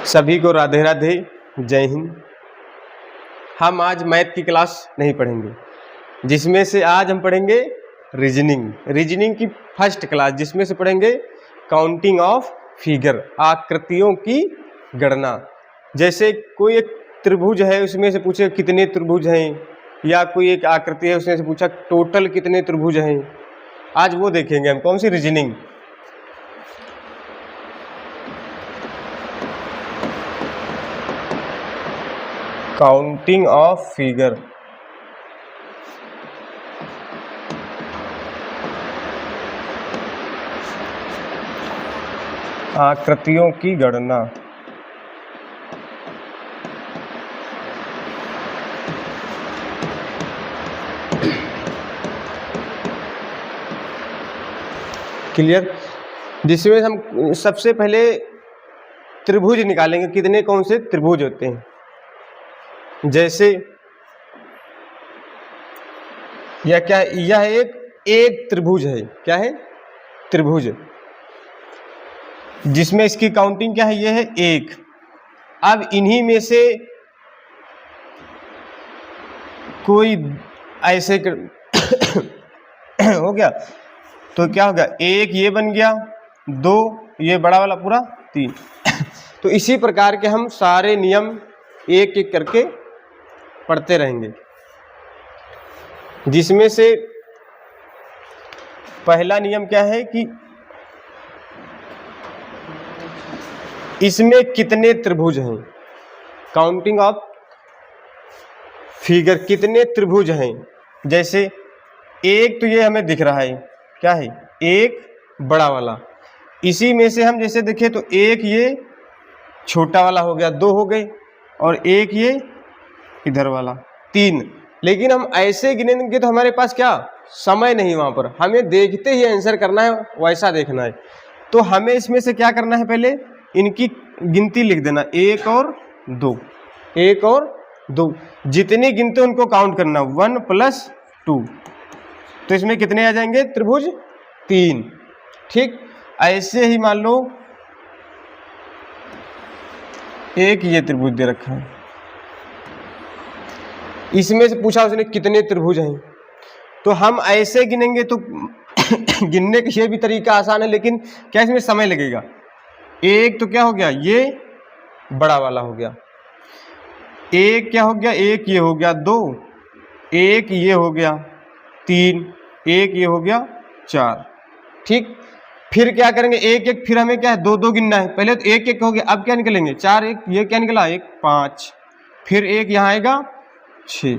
सभी को राधे राधे, जय हिंद। हम आज मैथ की क्लास नहीं पढ़ेंगे, जिसमें से आज हम पढ़ेंगे रीजनिंग की फर्स्ट क्लास, जिसमें से पढ़ेंगे काउंटिंग ऑफ फिगर, आकृतियों की गणना। जैसे कोई एक त्रिभुज है, उसमें से पूछे कितने त्रिभुज हैं, या कोई एक आकृति है उसमें से पूछा टोटल कितने त्रिभुज हैं। आज वो देखेंगे हम, कौन सी रीजनिंग। काउंटिंग ऑफ फिगर, आकृतियों की गणना। क्लियर। जिसमें हम सबसे पहले त्रिभुज निकालेंगे, कितने कौन से त्रिभुज होते हैं। जैसे यह क्या है, यह एक त्रिभुज है। क्या है? त्रिभुज, जिसमें इसकी काउंटिंग क्या है, यह है एक। अब इन्हीं में से कोई ऐसे हो गया तो क्या हो गया, एक ये बन गया, दो ये बड़ा वाला पूरा, तीन। तो इसी प्रकार के हम सारे नियम एक एक करके पढ़ते रहेंगे, जिसमें से पहला नियम क्या है कि इसमें कितने त्रिभुज हैं। काउंटिंग ऑफ फिगर, कितने त्रिभुज हैं। जैसे एक तो ये हमें दिख रहा है, क्या है, एक बड़ा वाला। इसी में से हम जैसे देखें तो एक ये छोटा वाला हो गया, दो हो गए, और एक ये इधर वाला, तीन। लेकिन हम ऐसे गिनेंगे तो हमारे पास क्या समय नहीं, वहां पर हमें देखते ही आंसर करना है, वैसा देखना है। तो हमें इसमें से क्या करना है, पहले इनकी गिनती लिख देना, एक और दो, एक और दो, जितनी गिनते उनको काउंट करना, 1 + 2। तो इसमें कितने आ जाएंगे त्रिभुज, तीन। ठीक, ऐसे ही मान लो एक ये त्रिभुज दे रखा है, इसमें से पूछा उसने कितने त्रिभुज हैं। तो हम ऐसे गिनेंगे तो गिनने का ये भी तरीका आसान है, लेकिन क्या इसमें समय लगेगा। एक तो क्या हो गया, ये बड़ा वाला हो गया, एक क्या हो गया, एक ये हो गया, दो, एक ये हो गया, तीन, एक ये हो गया, चार। ठीक, फिर क्या करेंगे, एक एक, फिर हमें क्या है, दो दो गिनना है। पहले तो एक एक हो गया, अब क्या निकलेंगे, चार, एक ये क्या निकला, एक, पाँच, फिर एक यहाँ आएगा, 6।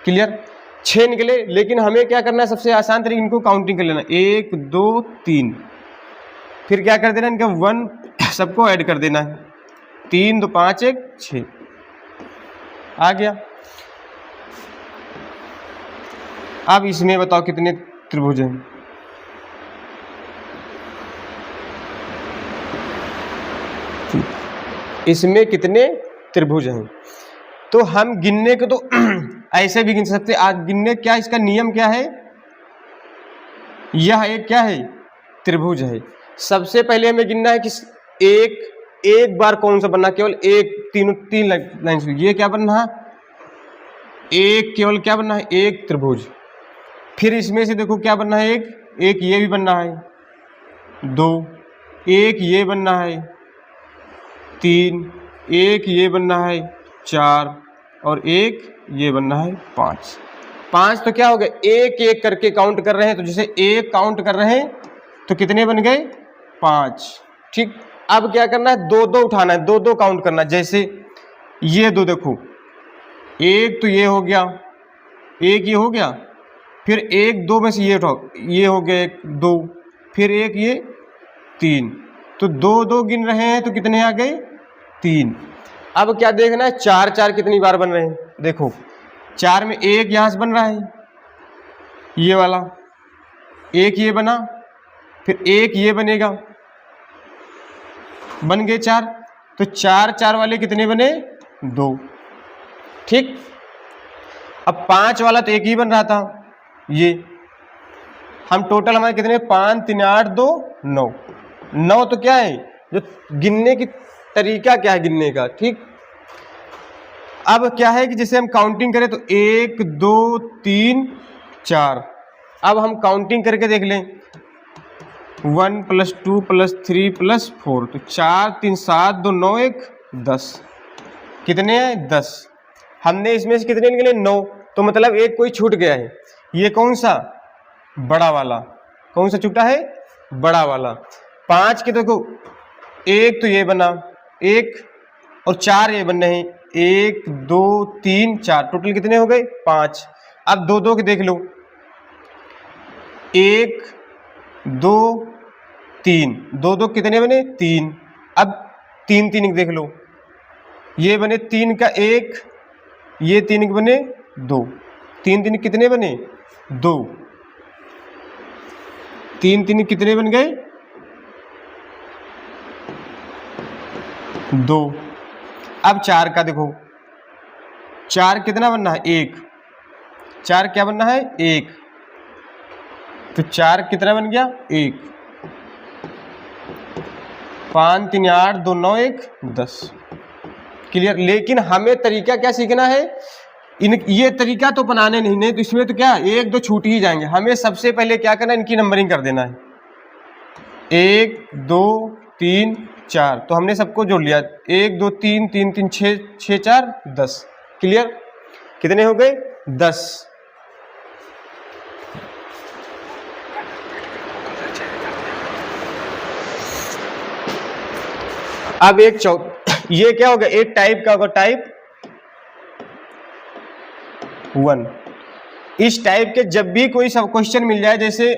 क्लियर, 6 निकले। लेकिन हमें क्या करना है, सबसे आसान तरीके, इनको काउंटिंग कर लेना, 1 2 3, फिर क्या कर देना, इनका 1 सबको ऐड कर देना है, 3 2 5 1 6 आ गया। अब इसमें बताओ कितने त्रिभुज हैं। इसमें कितने त्रिभुज हैं। तो हम गिनने को तो ऐसे भी गिन सकते। आज गिनने क्या, इसका नियम क्या है, यह एक क्या है, त्रिभुज है। सबसे पहले हमें गिनना है कि एक बार कौन सा बनना, केवल एक, तीन लाइन से ये क्या बनना है, एक, केवल क्या बनना है, एक त्रिभुज। फिर इसमें से देखो क्या बनना है, एक ये भी बनना है, दो, एक ये बनना है, तीन, एक ये बनना है, चार, और एक ये बनना है, पाँच। पाँच तो क्या हो गया, एक एक करके काउंट कर रहे हैं, तो जैसे एक काउंट कर रहे हैं तो कितने बन गए, 5। ठीक, अब क्या करना है, दो दो उठाना है, दो दो काउंट करना है। जैसे ये दो देखो, एक तो ये हो गया, एक ये हो गया, फिर एक दो में से ये उठाओ, ये हो गया एक, दो, फिर एक ये, तीन। तो दो दो गिन रहे हैं तो कितने आ गए, 3। अब क्या देखना है, चार चार कितनी बार बन रहे हैं। देखो चार में एक यहां से बन रहा है, ये वाला, एक ये बना, फिर एक ये बनेगा, बन गए 4। तो चार चार वाले कितने बने, 2। ठीक, अब 5 वाला तो एक ही बन रहा था, ये हम टोटल हमारे कितने, 5 3 8 2 9। 9 तो क्या है, जो गिनने की तरीका क्या है गिनने का, ठीक। अब क्या है कि जैसे हम काउंटिंग करें तो 1 2 3 4, अब हम काउंटिंग करके देख लें 1 + 2 + 3 + 4, तो 4 3 7 2 9 1 10, कितने हैं 10। हमने इसमें से कितने निकले 9, तो मतलब एक कोई छूट गया है, ये कौन सा, बड़ा वाला। कौन सा छूटा है, बड़ा वाला। 5 के देखो, एक तो ये बना, एक और 4 ये बन रहे हैं, 1 2 3 4, टोटल कितने हो गए 5। अब 2 2 के देख लो, 1 2 3, 2 2 कितने बने 3। अब 3 3 देख लो, ये बने 3 का 1, ये 3 के बने 2, 3 3 कितने बने 2, 3 3 कितने बन गए 2। अब 4 का देखो, 4 कितना बनना है 1, 4 क्या बनना है 1, तो 4 कितना बन गया 1, 5 3 8 2 9 1 10, क्लियर। लेकिन हमें तरीका क्या सीखना है, ये तरीका तो बनाने नहीं तो इसमें तो क्या 1 2 छूट ही जाएंगे। हमें सबसे पहले क्या करना है, इनकी नंबरिंग कर देना है, 1 2 3 4, तो हमने सबको जोड़ लिया, 1 2 3 3 3 6 6 4 10, क्लियर। कितने हो गए 10। अब एक ये क्या होगा, एक टाइप का होगा, टाइप 1। इस टाइप के जब भी कोई सब क्वेश्चन मिल जाए, जैसे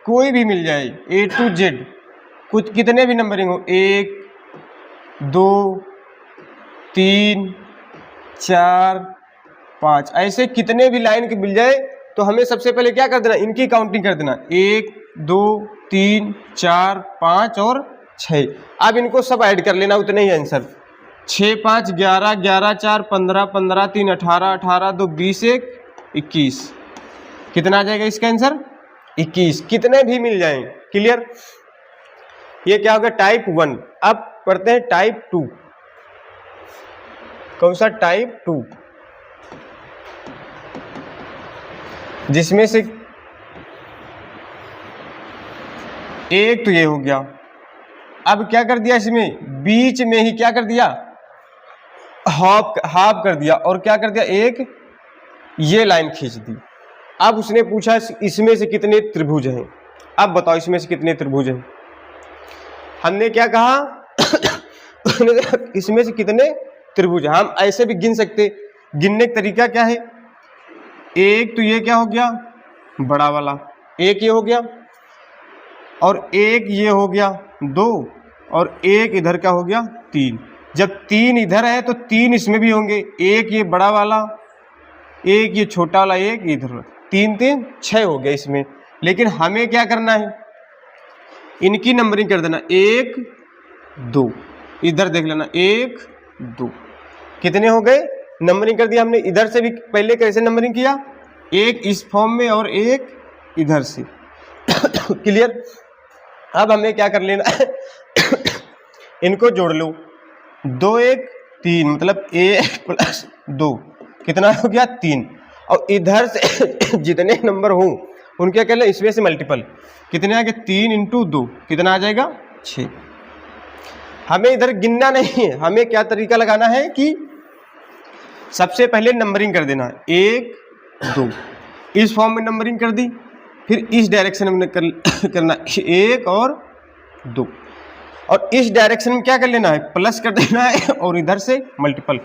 कोई भी मिल जाए A to Z, कुछ कितने भी नंबरिंग हो, 1 2 3 4 5, ऐसे कितने भी लाइन के मिल जाए, तो हमें सबसे पहले क्या कर देना, इनकी काउंटिंग कर देना, 1 2 3 4 5 और 6। अब इनको सब ऐड कर लेना, उतने ही आंसर, 6 5 11 11 4 15 15 3 18 18 2 20 1 21, कितना आ जाएगा इसका आंसर 21, कितने भी मिल जाएं, क्लियर। ये क्या होगा टाइप 1। अब पढ़ते हैं टाइप 2। कौन सा, टाइप 2, जिसमें से एक तो ये हो गया। अब क्या कर दिया, इसमें बीच में ही क्या कर दिया, हाफ कर दिया, और क्या कर दिया, एक ये लाइन खींच दी। अब उसने पूछा इसमें से कितने त्रिभुज हैं, अब बताओ इसमें से कितने त्रिभुज हैं। हमने क्या कहा इसमें से कितने त्रिभुज, हम ऐसे भी गिन सकते। गिनने का तरीका क्या है, एक तो ये क्या हो गया बड़ा वाला, एक ये हो गया, और एक ये हो गया 2, और एक इधर का हो गया 3। जब 3 इधर है तो 3 इसमें भी होंगे, एक ये बड़ा वाला, एक ये छोटा वाला, एक इधर, 3 3 6 हो गया इसमें। लेकिन हमें क्या करना है, इनकी नंबरिंग कर देना, 1 2, इधर देख लेना 1 2, कितने हो गए, नंबरिंग कर दिया हमने। इधर से भी पहले कैसे नंबरिंग किया, एक इस फॉर्म में और एक इधर से क्लियर। अब हमें क्या कर लेना इनको जोड़ लो, 2 1 3, मतलब 1 + 2 कितना हो गया 3, और इधर से जितने नंबर हों उनके क्या लें, इसमें से मल्टीपल, कितने आ गए 3 × 2 कितना आ जाएगा 6। हमें इधर गिनना नहीं है, हमें क्या तरीका लगाना है कि सबसे पहले नंबरिंग कर देना, 1 2, इस फॉर्म में नंबरिंग कर दी, फिर इस डायरेक्शन में करना 1 और 2, और इस डायरेक्शन में क्या कर लेना है, प्लस कर देना है, और इधर से मल्टीपल,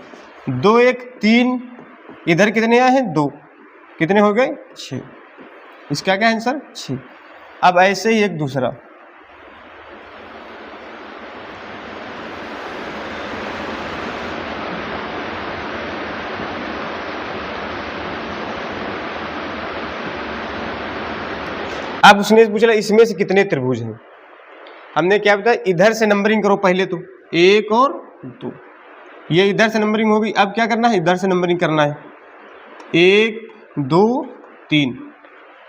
2 1 3, इधर कितने आए हैं 2, कितने हो गए 6, इसका क्या आंसर 6। अब ऐसे ही एक दूसरा, अब उसने पूछा इसमें से कितने त्रिभुज हैं। हमने क्या बताया, इधर से नंबरिंग करो पहले, तो 1 और 2, ये इधर से नंबरिंग होगी। अब क्या करना है, इधर से नंबरिंग करना है, 1 2 3,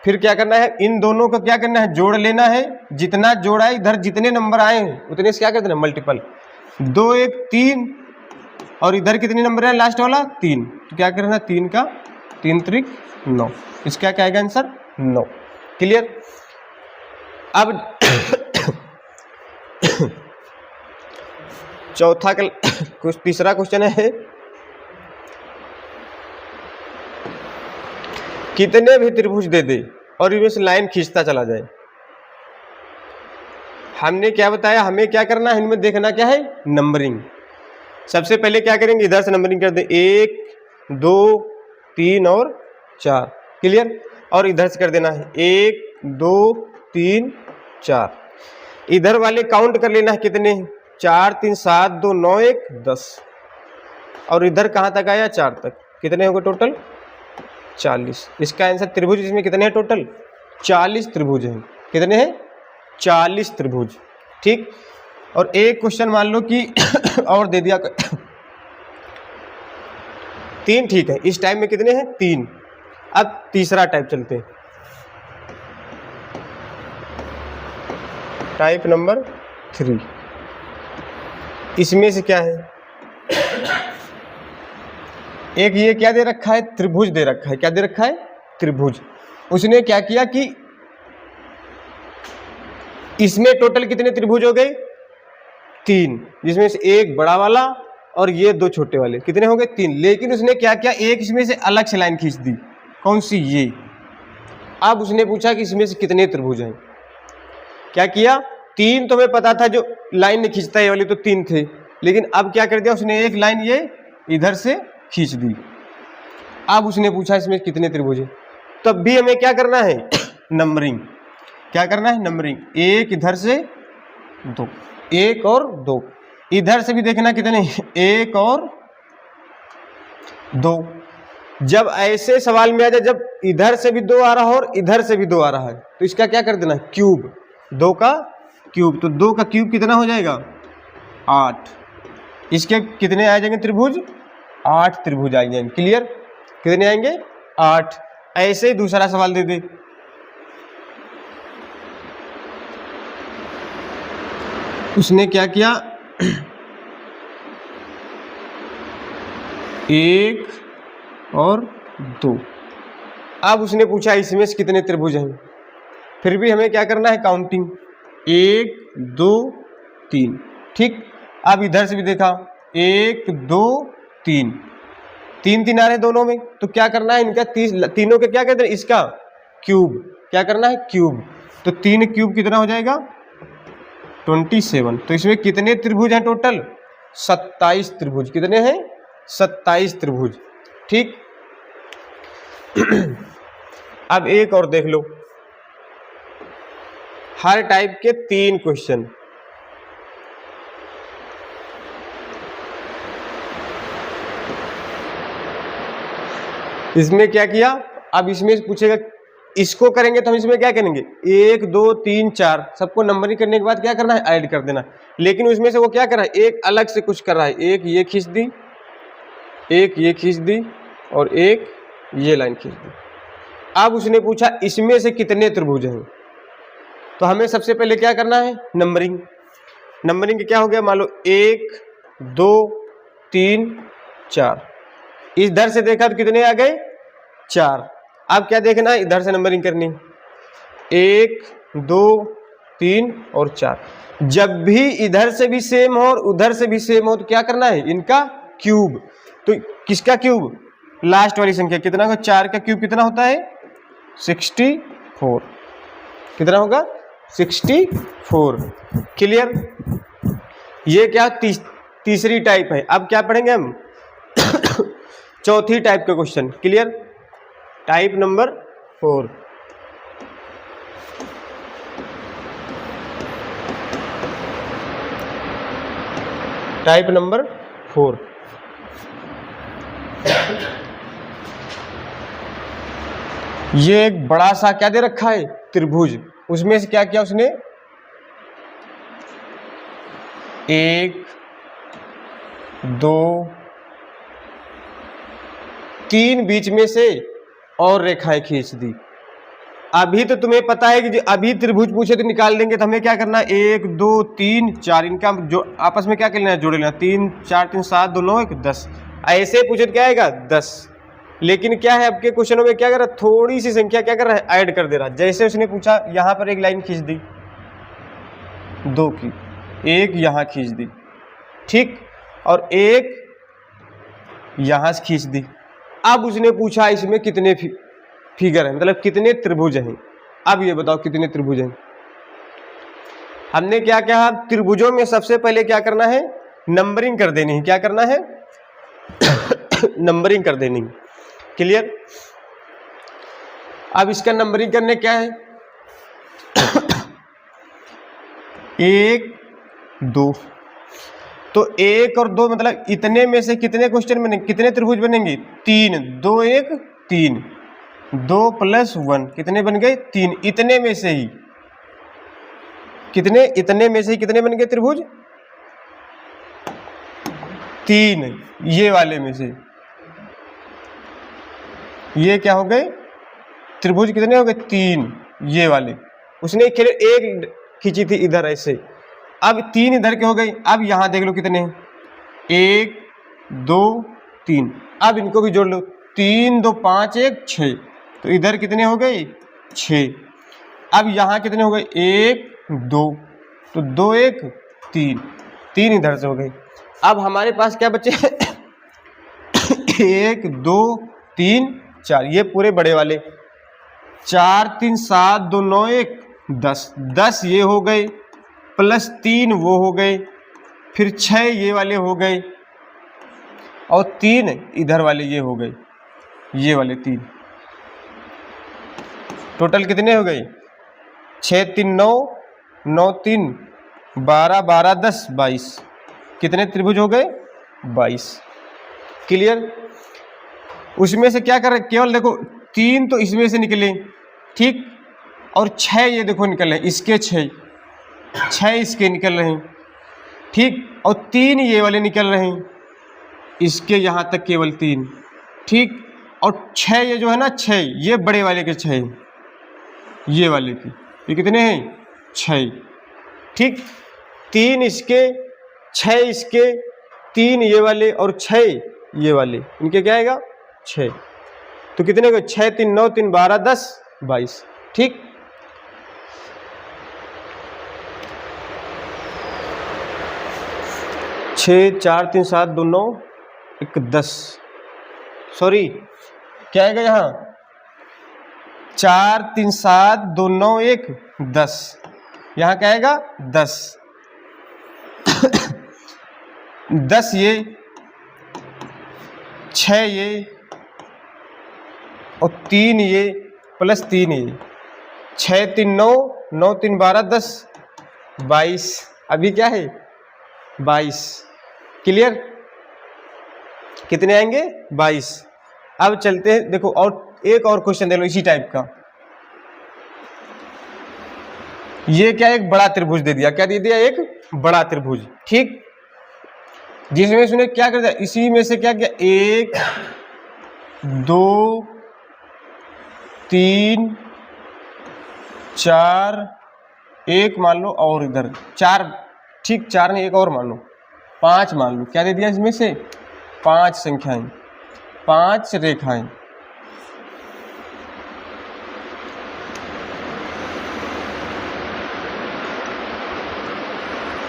फिर क्या करना है, इन दोनों को क्या करना है, जोड़ लेना है, जितना जोड़ा है इधर जितने नंबर आए हैं उतने से क्या कर देना मल्टीपल, 2 1 3 और इधर कितने नंबर है लास्ट वाला 3, तो क्या करना 3 का 3 त्रिक 9, इसका क्या आएगा आंसर 9। क्लियर। अब चौथा कुछ तीसरा क्वेश्चन है, कितने भी त्रिभुज दे दे और इनमें से लाइन खींचता चला जाए। हमने क्या बताया, हमें क्या करना है, इनमें देखना क्या है नंबरिंग। सबसे पहले क्या करेंगे, इधर से नंबरिंग कर दें 1 2 3 और 4। क्लियर। और इधर से कर देना है 1 2 3 4। इधर वाले काउंट कर लेना है कितने, 4 3 7 2 9 1 10। और इधर कहाँ तक आया 4 तक, कितने होंगे टोटल 40। इसका आंसर त्रिभुज इसमें कितने हैं टोटल 40 त्रिभुज हैं। कितने हैं 40 त्रिभुज। ठीक। और एक क्वेश्चन मान लो कि और दे दिया 3, ठीक है, इस टाइप में कितने हैं 3। अब तीसरा टाइप चलते हैं, टाइप नंबर 3। इसमें से क्या है, एक ये क्या दे रखा है त्रिभुज दे रखा है, क्या दे रखा है त्रिभुज। उसने क्या किया कि इसमें टोटल कितने त्रिभुज हो गए 3, जिसमें से एक बड़ा वाला और ये 2 छोटे वाले, कितने हो गए 3। लेकिन उसने क्या किया, एक इसमें से अलग से लाइन खींच दी, कौन सी ये। अब उसने पूछा कि इसमें से कितने त्रिभुज हैं। क्या किया, 3 तो हमें पता था जो लाइन ने खींचता है ये वाली, तो 3 थे, लेकिन अब क्या कर दिया उसने, एक लाइन ये इधर से खींच दी। अब उसने पूछा इसमें कितने त्रिभुज हैं, तब भी हमें क्या करना है नंबरिंग। क्या करना है नंबरिंग, एक इधर से 2, 1 और 2, इधर से भी देखना कितने 1 और 2। जब ऐसे सवाल में आ जाए जब इधर से भी 2 आ रहा हो और इधर से भी 2 आ रहा है, तो इसका क्या कर देना क्यूब, 2 का क्यूब। तो 2 का क्यूब कितना हो जाएगा 8। इसके कितने आ जाएंगे त्रिभुज 8 त्रिभुज आ जाएंगे। क्लियर। कितने आएंगे 8। ऐसे ही दूसरा सवाल दे दे, उसने क्या किया 1 और 2। अब उसने पूछा इसमें से कितने त्रिभुज हैं, फिर भी हमें क्या करना है काउंटिंग 1 2 3। ठीक। अब इधर से भी देखा 1 2 3, 3 3 आ रहे दोनों में, तो क्या करना है इनका तीनों के क्या कहते हैं इसका क्यूब। क्या करना है क्यूब। तो 3 क्यूब कितना हो जाएगा 27। तो इसमें कितने त्रिभुज हैं टोटल 27 त्रिभुज। कितने हैं 27 त्रिभुज। ठीक। अब एक और देख लो, हर टाइप के 3 क्वेश्चन। इसमें क्या किया, अब इसमें पूछेगा, इसको करेंगे तो हम इसमें क्या करेंगे 1 2 3 4 सबको नंबरिंग करने के बाद क्या करना है ऐड कर देना। लेकिन उसमें से वो क्या कर रहा है एक अलग से कुछ कर रहा है, एक ये खींच दी, एक ये खींच दी और एक ये लाइन खींच दी। अब उसने पूछा इसमें से कितने त्रिभुज हैं, तो हमें सबसे पहले क्या करना है नंबरिंग। नंबरिंग क्या हो गया, मान लो 1 2 3 4, इधर से देखा तो कितने आ गए 4। अब क्या देखना है इधर से नंबरिंग करनी 1 2 3 और 4। जब भी इधर से भी सेम हो और उधर से भी सेम हो तो क्या करना है इनका क्यूब। तो किसका क्यूब, लास्ट वाली संख्या कितना होगा 4 का क्यूब कितना होता है 64। कितना होगा 64। क्लियर। ये क्या तीसरी टाइप है। अब क्या पढ़ेंगे हम चौथी टाइप का question. Clear. Type number 4। Type number 4। ये एक बड़ा सा क्या दे रखा है त्रिभुज, उसमें से क्या किया उसने 1 2 3 बीच में से और रेखाएं खींच दी। अभी तो तुम्हें पता है कि जो अभी त्रिभुज पूछे तो निकाल देंगे, तो हमें क्या करना है 1 2 3 4 इनका जो आपस में क्या कर लेना है, जोड़ लेना। 3 4 3 7 2 9 1 10, ऐसे पूछे तो क्या आएगा 10। लेकिन क्या है आपके क्वेश्चनों में क्या कर रहा है, थोड़ी सी संख्या क्या कर रहा है, ऐड कर दे रहा है। जैसे उसने पूछा यहाँ पर एक लाइन खींच दी 2 की, एक यहाँ खींच दी, ठीक, और एक यहाँ से खींच दी। अब उसने पूछा इसमें कितने फिगर है, मतलब कितने त्रिभुज हैं। अब ये बताओ कितने त्रिभुज हैं। हमने क्या कहा, त्रिभुजों में सबसे पहले क्या करना है, नंबरिंग कर देनी है। क्या करना है नंबरिंग कर देनी। क्लियर। अब इसका नंबरिंग करने क्या है 1 2, तो 1 और 2 मतलब इतने में से कितने क्वेश्चन बनेंगे, कितने त्रिभुज बनेंगे 3, 2 1 3, 2 + 1 कितने बन गए 3। इतने में से ही कितने, इतने में से ही कितने बन गए त्रिभुज 3। ये वाले में से ये क्या हो गए त्रिभुज, कितने हो गए 3 ये वाले। उसने एक खींची थी इधर ऐसे, अब 3 इधर के हो गए। अब यहां देख लो कितने, 1 2 3, अब इनको भी जोड़ लो, 3 2 5 1 6, तो इधर कितने हो गए 6। अब यहाँ कितने हो गए 1 2, तो 2 1 3, 3 इधर से हो गए। अब हमारे पास क्या बचे 1 2 3 4, ये पूरे बड़े वाले, 4 3 7 2 9 1 10, 10 ये हो गए, +3 वो हो गए, फिर 6 ये वाले हो गए, और 3 इधर वाले ये हो गए, ये वाले 3। टोटल कितने हो गए 6 3 9, 9 3 12, 12 10 22, कितने त्रिभुज हो गए 22। क्लियर। उसमें से क्या कर रहे, केवल देखो 3 तो इसमें से निकले, ठीक, और 6 ये देखो निकल रहे, इसके 6 इसके निकल रहे हैं, ठीक, और 3 ये वाले निकल रहे हैं, इसके यहाँ तक केवल 3, ठीक, और 6 ये जो है ना 6 ये बड़े वाले के 6, ये वाले की, ये कितने हैं 6, ठीक, 3 इसके 6 इसके, 3 ये वाले और 6 ये वाले, इनके क्या आएगा 6, तो कितने को 6 3 9 3 12 10 22, ठीक। छः 4 3 7 2 9 1 10, सॉरी क्या आएगा यहाँ 4 3 7 2 9 1 10, यहाँ क्या आएगा 10 10 ये 6 ये और 3 ये +3 ये, 6 3 9, 9 3 12 10 22, अभी क्या है 22। क्लियर। कितने आएंगे 22। अब चलते हैं, देखो और एक और क्वेश्चन दे लो इसी टाइप का। ये क्या एक बड़ा त्रिभुज दे दिया, क्या दे दिया एक बड़ा त्रिभुज, ठीक, जिसमें उसने क्या कर दिया, इसी में से क्या किया 1 2 3 4 एक मान लो, और इधर 4, ठीक, 4 नहीं एक और मान लो 5 मान लो, क्या दे दिया इसमें से 5 संख्याएं, 5 रेखाएं।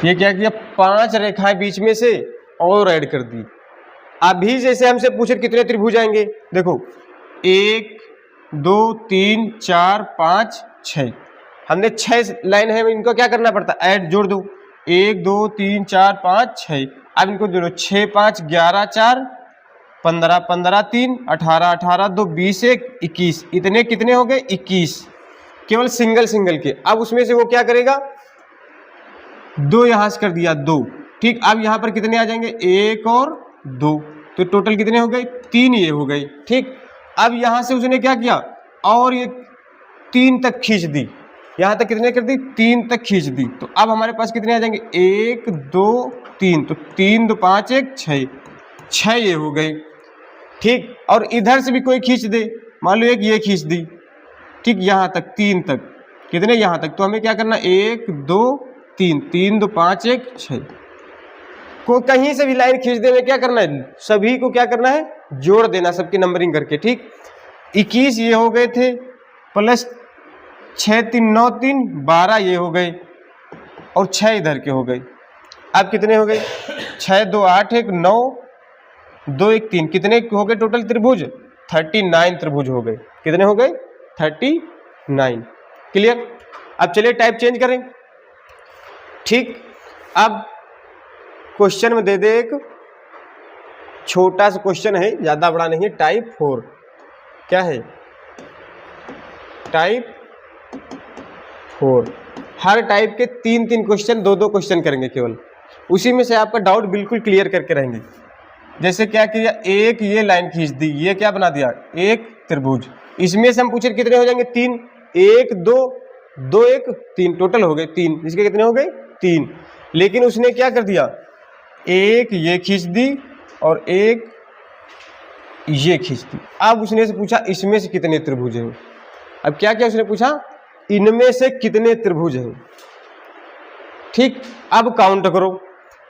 ये क्या किया 5 रेखाएं बीच में से और ऐड कर दी। अभी जैसे हमसे पूछे कितने त्रिभुज आएंगे, देखो 1 2 3 4 5 6, हमने 6 लाइन है, इनको क्या करना पड़ता है ऐड, जोड़ दो, 1 2 3 4 5 6, अब इनको जोड़ो 6 5 11 4 15 15 3 18 18 2 20 1 21, इतने कितने हो गए 21, केवल सिंगल के। अब उसमें से वो क्या करेगा 2 यहां से कर दिया 2, ठीक, अब यहां पर कितने आ जाएंगे 1 और 2, तो टोटल कितने हो गए 3 ये हो गए, ठीक। अब यहां से उसने क्या किया और ये 3 तक खींच दी, यहां तक कितने कर दी 3 तक खींच दी, तो अब हमारे पास कितने आ जाएंगे 1 2 3, तो 3 2 5 1 6 ये हो गए, ठीक। और इधर से भी कोई खींच दे, मान लो एक ये खींच दी, ठीक यहाँ तक 3 तक, कितने यहाँ तक, तो हमें क्या करना 1 2 3, 3 2 5 1 6 को कहीं से भी लाइन खींच देने क्या करना है, सभी को क्या करना है जोड़ देना, सबकी नंबरिंग करके। ठीक 21 ये हो गए थे प्लस 6 3 9 3 12 ये हो गए और 6 इधर के हो गए। अब कितने हो गए 6 2 8 1 9 2 1 3, कितने हो गए टोटल त्रिभुज 39 त्रिभुज हो गए। कितने हो गए 39। क्लियर। अब चलिए टाइप चेंज करें। ठीक अब क्वेश्चन में दे दे एक छोटा सा क्वेश्चन है, ज्यादा बड़ा नहीं है, टाइप 4। क्या है टाइप 4। हर टाइप के 3-3 क्वेश्चन 2-2 क्वेश्चन करेंगे केवल, उसी में से आपका डाउट बिल्कुल क्लियर करके रहेंगे। जैसे क्या किया, एक ये लाइन खींच दी, ये क्या बना दिया एक त्रिभुज, इसमें से हम पूछे कितने हो जाएंगे 3, 1 2 2 1 3, टोटल हो गए 3, इसके कितने हो गए 3। लेकिन उसने क्या कर दिया, एक ये खींच दी और एक ये खींच दी। अब उसने से पूछा इसमें से कितने त्रिभुज हैं। अब क्या क्या उसने पूछा, इनमें से कितने त्रिभुज हैं। ठीक अब काउंट करो।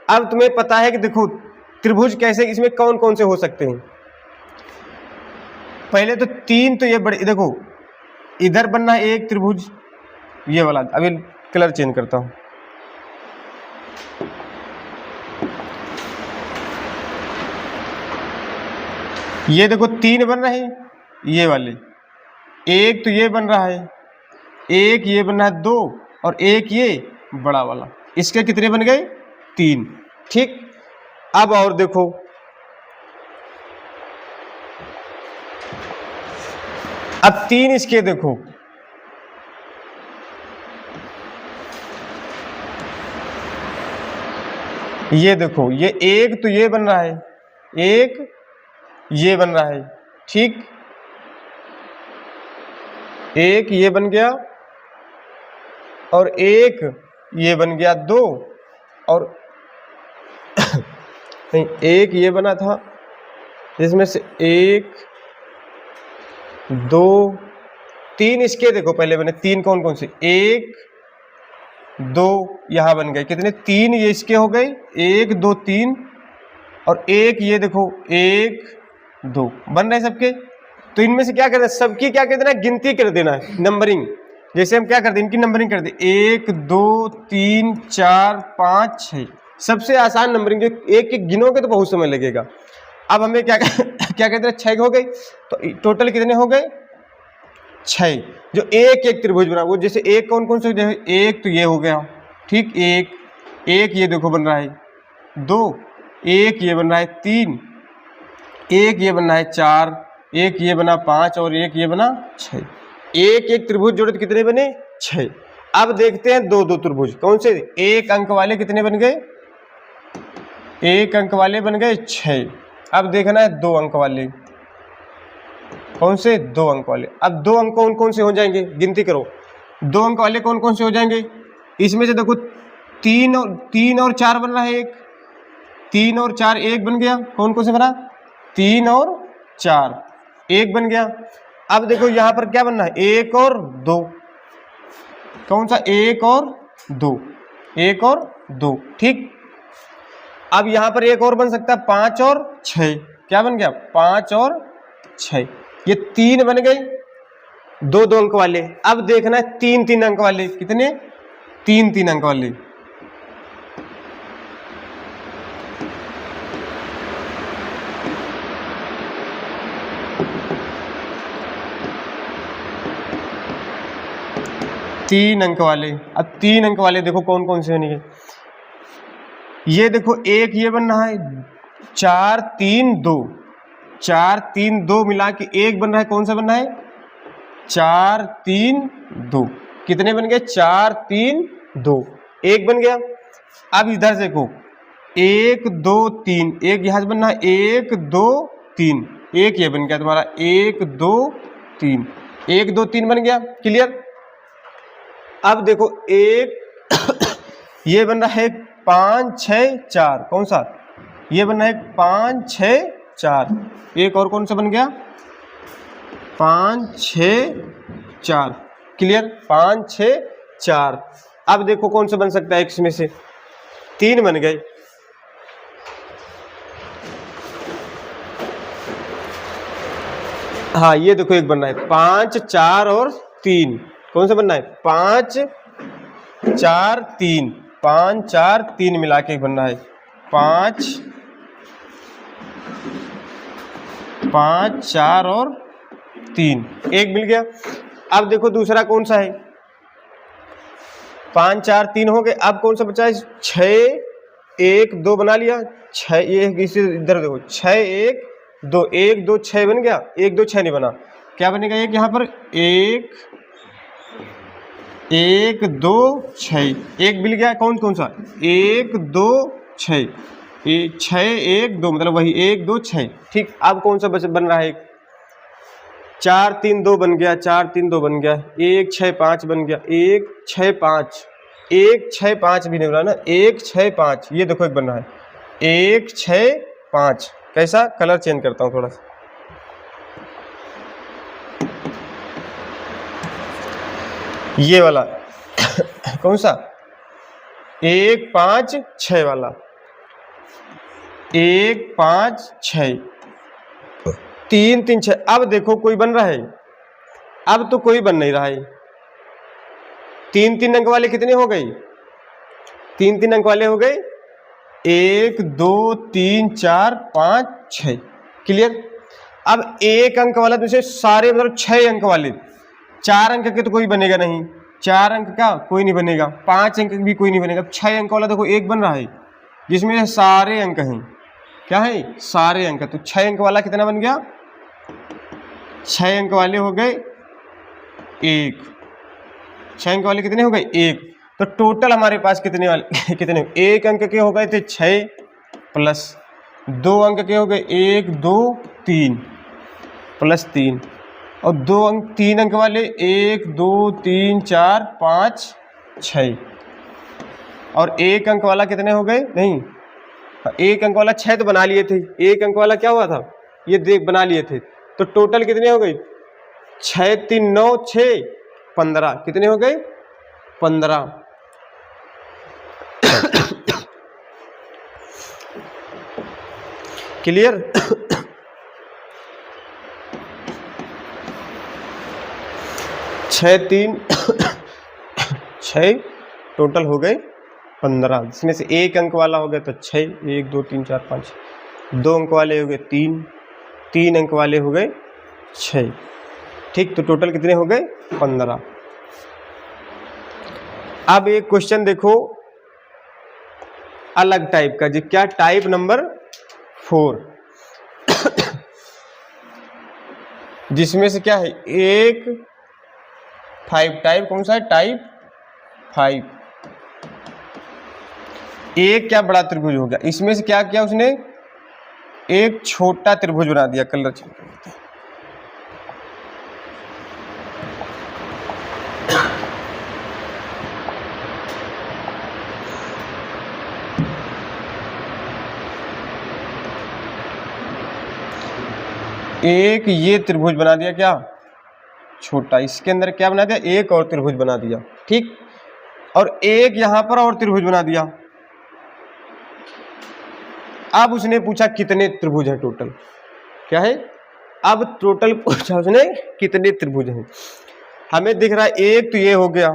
अब तुम्हें पता है कि देखो त्रिभुज कैसे, इसमें कौन कौन से हो सकते हैं। पहले तो 3 तो ये बड़े, देखो इधर बनना है एक त्रिभुज ये वाला। अभी कलर चेंज करता हूं, ये देखो 3 बन रहे हैं ये वाले, एक तो ये बन रहा है, एक ये बन रहा है 2 और एक ये बड़ा वाला, इसके कितने बन गए 3। ठीक अब और देखो, अब 3 इसके देखो, ये देखो ये एक तो ये बन रहा है, एक ये बन रहा है। ठीक एक ये बन गया और एक ये बन गया 2 और नहीं एक ये बना था, जिसमें से 1 2 3 इसके देखो पहले बने, 3 कौन कौन से, 1 2 यहां बन गए, कितने 3 ये इसके हो गए, 1 2 3 और एक ये देखो 1 2 बन रहे सबके। तो इनमें से क्या करना है, सबकी क्या कर देना है, गिनती कर देना है, नंबरिंग। जैसे हम क्या कर दें, इनकी नंबरिंग कर दे 1 2 3 4 5 6, सबसे आसान नंबरिंग। जो एक एक गिनोगे तो बहुत समय लगेगा। अब हमें क्या क्या कहते हैं 6 हो गए, तो टोटल कितने हो गए 6, जो एक एक त्रिभुज बना। वो जैसे एक कौन कौन से, एक तो ये हो गया, ठीक एक ये देखो बन रहा है 2, एक ये बन रहा है 3, एक ये बन रहा है 4, एक ये बना 5 और एक ये बना 6। एक एक त्रिभुज जोड़े तो कितने बने 6। अब देखते हैं 2-2 त्रिभुज कौन से, एक अंक वाले कितने बन गए, एक अंक वाले बन गए 6। अब देखना है 2 अंक वाले, कौन से 2 अंक वाले। अब 2 अंक कौन कौन से हो जाएंगे, गिनती करो 2 अंक वाले कौन कौन से हो जाएंगे। इसमें से देखो 3 और 4 बन रहा है, एक 3 और 4 एक बन गया, कौन कौन से बना 3 और 4 एक बन गया। अब देखो यहां पर क्या बनना है, 1 और 2, कौन सा 1 और 2, 1 और 2। ठीक अब यहां पर एक और बन सकता है 5 और 6, क्या बन गया 5 और 6, ये 3 बन गए 2-2 अंक वाले। अब देखना है 3-3 अंक वाले, कितने 3-3 अंक वाले। तीन अंक वाले। अब 3 अंक वाले देखो कौन कौन से होंगे। ये देखो एक ये बन रहा है 4 3 2, 4 3 2 मिला के एक बन रहा है, कौन सा बन रहा है 4 3 2, कितने बन गए 4 3 2, एक बन गया। अब इधर से देखो 1 2 3, एक यहां से बनना है 1 2 3, एक ये बन गया तुम्हारा 1 2 3, 1 2 3 बन गया। क्लियर। अब देखो एक ये बन रहा है 5 6 4, कौन सा ये बन रहा है 5 6 4, एक और कौन सा बन गया 5 6 4। क्लियर, 5 6 4। अब देखो कौन सा बन सकता है x में से, 3 बन गए। हाँ ये देखो एक बन रहा है 5 4 और 3। कौन सा बनना है, 5 4 3, 5 4 3 मिला के बनना है 5 5 4 और 3, एक मिल गया। अब देखो दूसरा कौन सा है, 5 4 3 हो गए। अब कौन सा बचा है, 6 1 2 बना लिया, 6 इसे इधर देखो 6 1 2, 1 2 6 बन गया, 1 2 6 नहीं बना, क्या बनेगा एक यहाँ पर 1 1 2 6, एक मिल गया। कौन कौन सा, 1 2 6, 6 1 2 मतलब वही 1 2 6। ठीक, अब कौन सा बन रहा है, 4 3 2 बन गया, 4 3 2 बन गया, 1 6 5 बन गया, 1 6 5, 1 6 5 भी नहीं बना ना, 1 6 5। ये देखो एक बन रहा है 1 6 5। कैसा, कलर चेंज करता हूँ थोड़ा सा, ये वाला कौन सा, 1 5 6 वाला, 1 5 6 3 3 6। अब देखो कोई बन रहा है, अब तो कोई बन नहीं रहा है। 3 3 अंक वाले कितने हो गए, 3 3 अंक वाले हो गए 1 2 3 4 5 6। क्लियर। अब 1 अंक वाला दूसरे सारे मतलब 6 अंक वाले, 4 अंक के तो कोई बनेगा नहीं, 4 अंक का कोई नहीं बनेगा, 5 अंक भी कोई नहीं बनेगा। 6 अंक वाला देखो एक बन रहा है जिसमें सारे अंक हैं, क्या है, सारे अंक। तो 6 अंक वाला कितना बन गया, 6 अंक वाले हो गए 1, 6 अंक वाले कितने हो गए 1। तो टोटल हमारे पास कितने वाले कितने, 1 अंक के हो गए थे 6 प्लस 2 अंक के हो गए 1 2 3 प्लस 3, और 2 अंक 3 अंक वाले 1 2 3 4 5 6, और 1 अंक वाला कितने हो गए, नहीं 1 अंक वाला 6 तो बना लिए थे, 1 अंक वाला क्या हुआ था, ये देख बना लिए थे। तो टोटल कितने हो गए, 6 3 9 6 15, कितने हो गए 15। क्लियर। 6 3 6 टोटल हो गए 15, जिसमें से 1 अंक वाला हो गया तो 6, 1 2 3 4 5, 2 अंक वाले हो गए 3, 3 अंक वाले हो गए 6। ठीक, तो टोटल कितने हो गए 15। अब एक क्वेश्चन देखो अलग टाइप का, जी क्या, टाइप नंबर 4, जिसमें से क्या है एक 5 टाइप, कौन सा है, टाइप 5। एक क्या बड़ा त्रिभुज हो गया, इसमें से क्या किया उसने, एक छोटा त्रिभुज बना दिया। कलर चेंज कर देते हैं, एक ये त्रिभुज बना दिया, क्या छोटा, इसके अंदर क्या बना दिया, एक और त्रिभुज बना दिया। ठीक, और एक यहां पर और त्रिभुज बना दिया। अब उसने पूछा कितने त्रिभुज हैं टोटल, क्या है, अब टोटल पूछा उसने कितने त्रिभुज हैं। हमें दिख रहा है एक तो ये हो गया,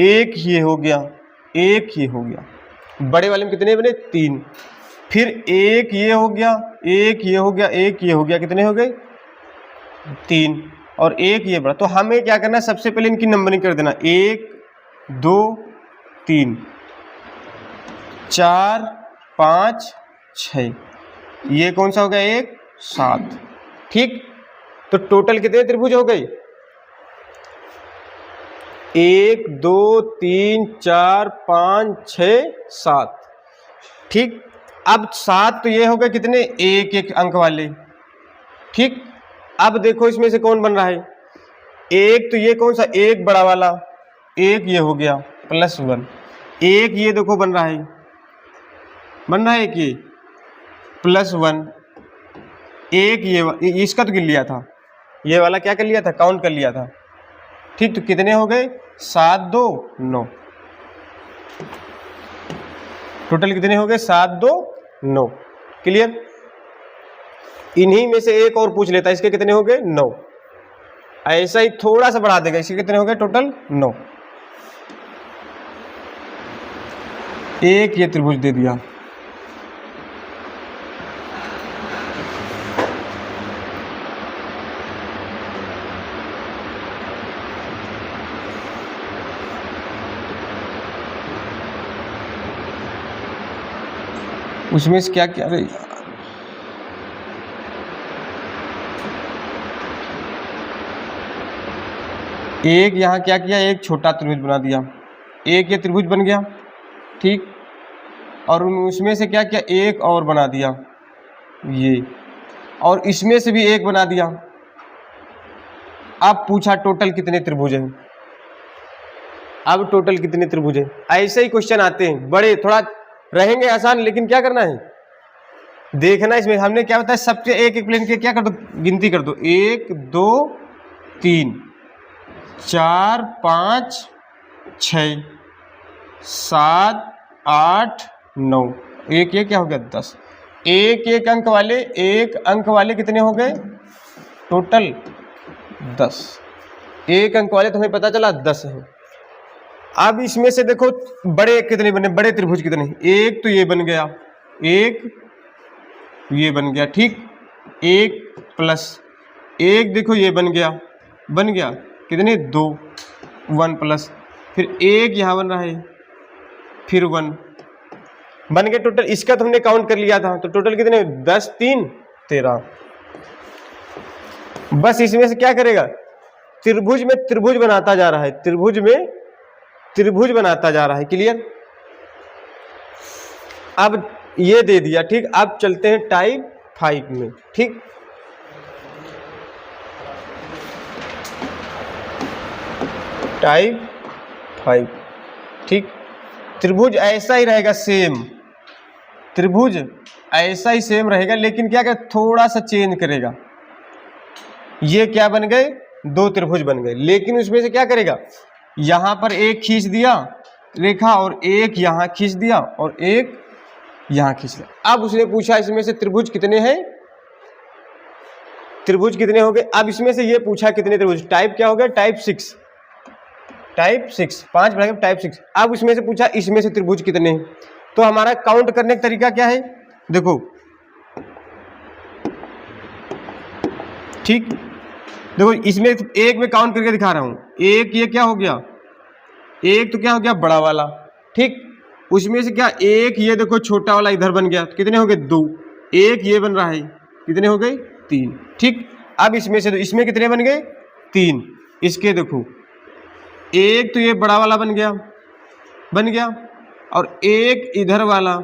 एक ये हो गया, एक ये हो गया, बड़े वाले में कितने बने 3, फिर एक ये हो गया, एक ये हो गया, एक ये हो गया, कितने हो गए 3, और एक ये बड़ा। तो हमें क्या करना है, सबसे पहले इनकी नंबरिंग कर देना, 1 2 3 4 5 6, ये कौन सा हो गया 1 7। ठीक, तो टोटल कितने त्रिभुज हो गए, 1 2 3 4 5 6 7। ठीक, अब 7 तो ये हो गए कितने, एक एक अंक वाले। ठीक, अब देखो इसमें से कौन बन रहा है, एक तो ये कौन सा, एक बड़ा वाला, एक ये हो गया +1, एक ये देखो बन रहा है, बन रहा है एक ये +1, एक ये इसका तो गिन लिया था, ये वाला क्या कर लिया था, काउंट कर लिया था, ठीक, तो कितने हो गए 7 2 9, टोटल कितने हो गए 7 2 9। क्लियर। इन्हीं में से एक और पूछ लेता है, इसके कितने हो गए 9, ऐसा ही थोड़ा सा बढ़ा देगा, इसके कितने हो गए टोटल 9। एक ये त्रिभुज दे दिया, उसमें से क्या क्या, अरे एक यहाँ क्या किया, एक छोटा त्रिभुज बना दिया, एक ये त्रिभुज बन गया, ठीक, और उसमें से क्या किया, एक और बना दिया ये, और इसमें से भी एक बना दिया। अब पूछा टोटल कितने त्रिभुज हैं, अब टोटल कितने त्रिभुज हैं। ऐसे ही क्वेश्चन आते हैं, बड़े थोड़ा रहेंगे आसान, लेकिन क्या करना है देखना। इसमें हमने क्या बताया, सबके एक एक प्लेन के क्या कर दो, गिनती कर दो, 1 2 3 4 5 6 7 8 9, एक ये क्या हो गया 10। एक एक अंक वाले, एक अंक वाले कितने हो गए टोटल 10, एक अंक वाले तो हमें पता चला 10 है। अब इसमें से देखो बड़े कितने बने, बड़े त्रिभुज कितने, एक तो ये बन गया, एक ये बन गया, ठीक, एक प्लस एक देखो ये बन गया कितने 2, 1 प्लस, फिर एक यहाँ बन रहा है, फिर 1 बन गया टोटल। इसका तो हमने काउंट कर लिया था, तो टोटल कितने 10 3 13। बस इसमें से क्या करेगा, त्रिभुज में त्रिभुज बनाता जा रहा है, त्रिभुज में त्रिभुज बनाता जा रहा है। क्लियर। अब ये दे दिया, ठीक, अब चलते हैं टाइप 5 में, ठीक। टाइप 5, ठीक, त्रिभुज ऐसा ही रहेगा सेम, त्रिभुज ऐसा ही सेम रहेगा, लेकिन क्या कर थोड़ा सा चेंज करेगा। ये क्या बन गए, 2 त्रिभुज बन गए, लेकिन उसमें से क्या करेगा, यहां पर एक खींच दिया रेखा, और एक यहां खींच दिया, और एक यहां खींच दिया। अब उसने पूछा इसमें से त्रिभुज कितने हैं, त्रिभुज कितने हो गए। अब इसमें से ये पूछा कितने त्रिभुज, टाइप क्या हो गया, टाइप 6, टाइप 6 5 बढ़ा टाइप 6। अब इसमें से पूछा इसमें से त्रिभुज कितने हैं, तो हमारा काउंट करने का तरीका क्या है, देखो, ठीक, देखो इसमें एक में काउंट करके दिखा रहा हूं, एक ये क्या हो गया, एक तो क्या हो गया बड़ा वाला, ठीक, उसमें से क्या एक ये देखो छोटा वाला इधर बन गया, तो कितने हो गए 2, एक ये बन रहा है, कितने हो गए 3, ठीक। अब इसमें से इसमें कितने बन गए 3, इसके देखो एक तो ये बड़ा वाला बन गया, और एक इधर वाला,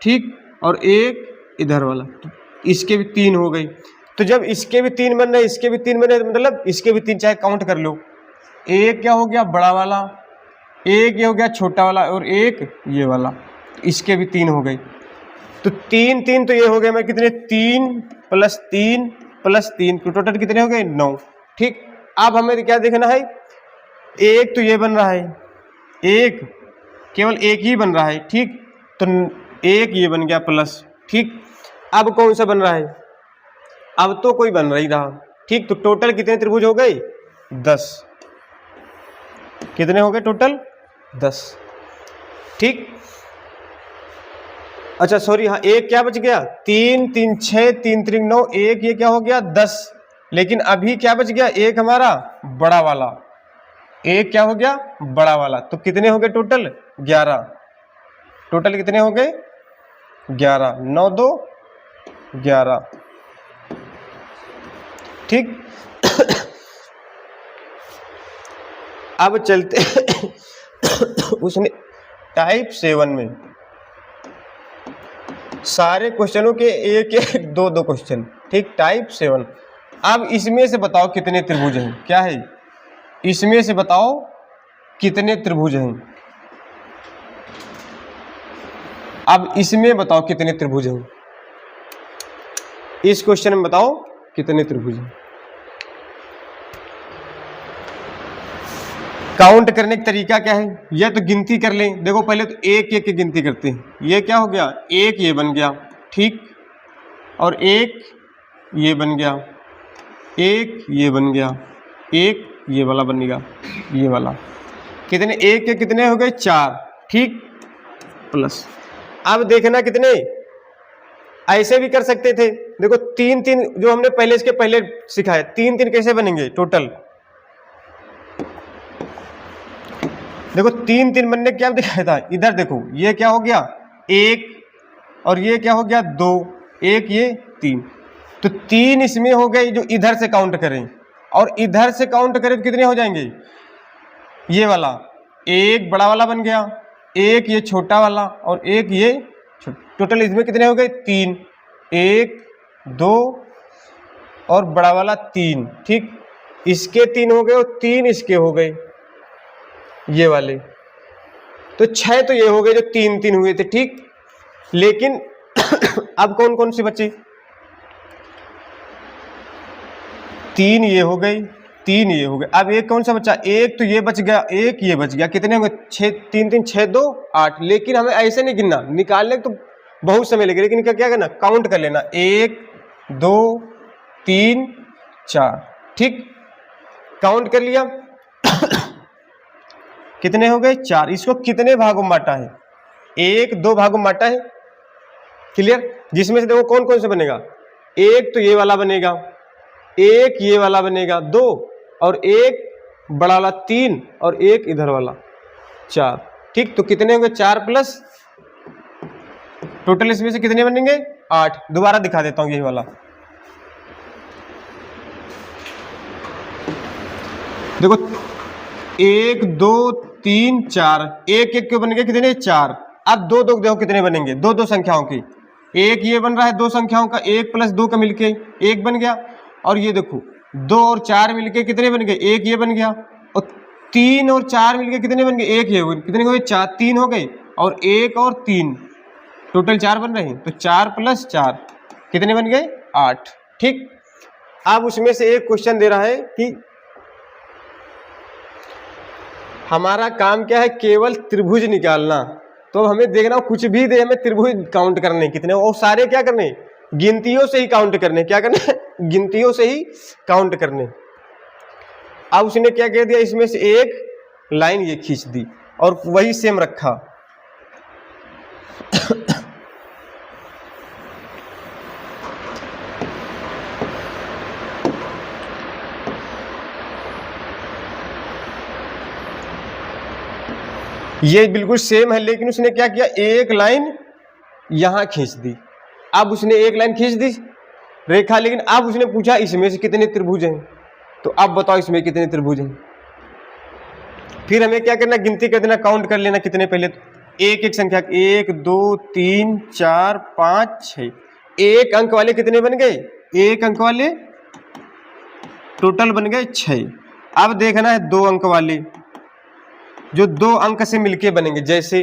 ठीक, और एक इधर वाला, तो इसके भी 3 हो गई। तो जब इसके भी 3 बन रहे, इसके भी 3 बन रहे, मतलब इसके भी 3 चाहे काउंट कर लो, एक क्या हो गया बड़ा वाला, एक ये हो गया छोटा वाला, और एक ये वाला, इसके भी 3 हो गई। तो 3 3 तो ये हो गया मैं कितने 3 + 3 + 3, तो टोटल कितने हो गए 9, ठीक। अब हमें क्या देखना है, एक तो ये बन रहा है, एक केवल एक ही बन रहा है, ठीक, तो एक ये बन गया प्लस, ठीक। अब कौन सा बन रहा है, अब तो कोई बन नहीं रहा, ठीक, तो टोटल कितने त्रिभुज हो गए 10, कितने हो गए टोटल 10, ठीक। अच्छा सॉरी, हाँ एक क्या बच गया, 3 3 6 3 3 9, एक ये क्या हो गया 10, लेकिन अभी क्या बच गया, एक हमारा बड़ा वाला, एक क्या हो गया बड़ा वाला, तो कितने हो गए टोटल 11, टोटल कितने हो गए 11, 9 2 11, ठीक। अब चलते उसने टाइप 7 में सारे क्वेश्चनों के एक एक 2 2 क्वेश्चन, ठीक, टाइप 7। अब इसमें से बताओ कितने त्रिभुज हैं, क्या है, इसमें से बताओ कितने त्रिभुज हैं, अब इसमें बताओ कितने त्रिभुज हैं, इस क्वेश्चन में बताओ कितने त्रिभुज हैं। काउंट करने का तरीका क्या है, या तो गिनती कर लें। देखो पहले तो एक एक की गिनती करते हैं। ये क्या हो गया, एक ये बन गया, ठीक, और एक ये बन गया, एक ये बन गया, एक ये वाला बन गया, ये वाला। कितने, एक के कितने हो गए, 4, ठीक, प्लस। अब देखना कितने, ऐसे भी कर सकते थे। देखो 3 3 जो हमने पहले इसके पहले सिखाया, 3 3 कैसे बनेंगे टोटल। देखो 3 3 बनने क्या दिखाया था, इधर देखो ये क्या हो गया 1, और ये क्या हो गया 2, 1 ये 3, तो 3 इसमें हो गए जो इधर से काउंट करें, और इधर से काउंट करें तो कितने हो जाएंगे, ये वाला एक बड़ा वाला बन गया, एक ये छोटा वाला, और एक ये, टोटल इसमें कितने हो गए 3, 1 2 और बड़ा वाला 3, ठीक। इसके 3 हो गए और 3 इसके हो गए, ये वाले, तो 6 तो ये हो गए जो 3 3 हुए थे, ठीक। लेकिन अब कौन कौन सी बची, 3 ये हो गई, 3 ये हो गए। अब एक कौन सा बचा, एक तो ये बच गया, एक ये बच गया, कितने होंगे 6, 3 3 6 2 8। लेकिन हमें ऐसे नहीं गिनना, निकालने तो बहुत समय लगेगा, लेकिन क्या करना, काउंट कर लेना, 1 2 3 4, ठीक, काउंट कर लिया। कितने हो गए 4। इसको कितने भागों में बांटा है, 1 2 भागों में बांटा है, क्लियर। जिसमें से देखो कौन कौन से बनेगा, एक तो ये वाला बनेगा, एक ये वाला बनेगा 2, और एक बड़ा वाला 3, और एक इधर वाला 4, ठीक। तो कितने होंगे 4 प्लस, टोटल इसमें से कितने बनेंगे 8। दोबारा दिखा देता हूं यही वाला, देखो 1 2 3 4, एक एक के बन गए कितने 4। अब 2 2 देखो कितने बनेंगे, 2 2 संख्याओं की, एक ये बन रहा है 2 संख्याओं का, 1 प्लस 2 का मिलके 1 बन गया, और ये देखो 2 और 4 मिलके कितने बन गए, 1 ये बन गया, और 3 और 4 मिलके कितने बन गए, 1 ये हो गए, कितने हो गए 4, 3 हो गए, और 1 और 3 टोटल 4 बन रहे हैं, तो 4 प्लस 4 कितने बन गए 8, ठीक। अब उसमें से एक क्वेश्चन दे रहा है कि हमारा काम क्या है, केवल त्रिभुज निकालना। तो हमें देखना कुछ भी दे, हमें त्रिभुज काउंट करने कितने, और सारे क्या करने, गिनतियों से ही काउंट करने, क्या करने, गिनतियों से ही काउंट करने। अब उसने क्या कह दिया, इसमें से एक लाइन ये खींच दी और वही सेम रखा। ये बिल्कुल सेम है, लेकिन उसने क्या किया, एक लाइन यहां खींच दी। अब उसने एक लाइन खींच दी रेखा, लेकिन अब उसने पूछा इसमें से कितने त्रिभुज हैं, तो अब बताओ इसमें कितने त्रिभुज हैं। फिर हमें क्या करना, गिनती कर देना, काउंट कर लेना कितने, पहले तो एक एक संख्या, 1 2 3 4 5 6, एक अंक वाले कितने बन गए, एक अंक वाले टोटल बन गए 6। अब देखना है 2 अंक वाले, जो 2 अंक से मिलके बनेंगे, जैसे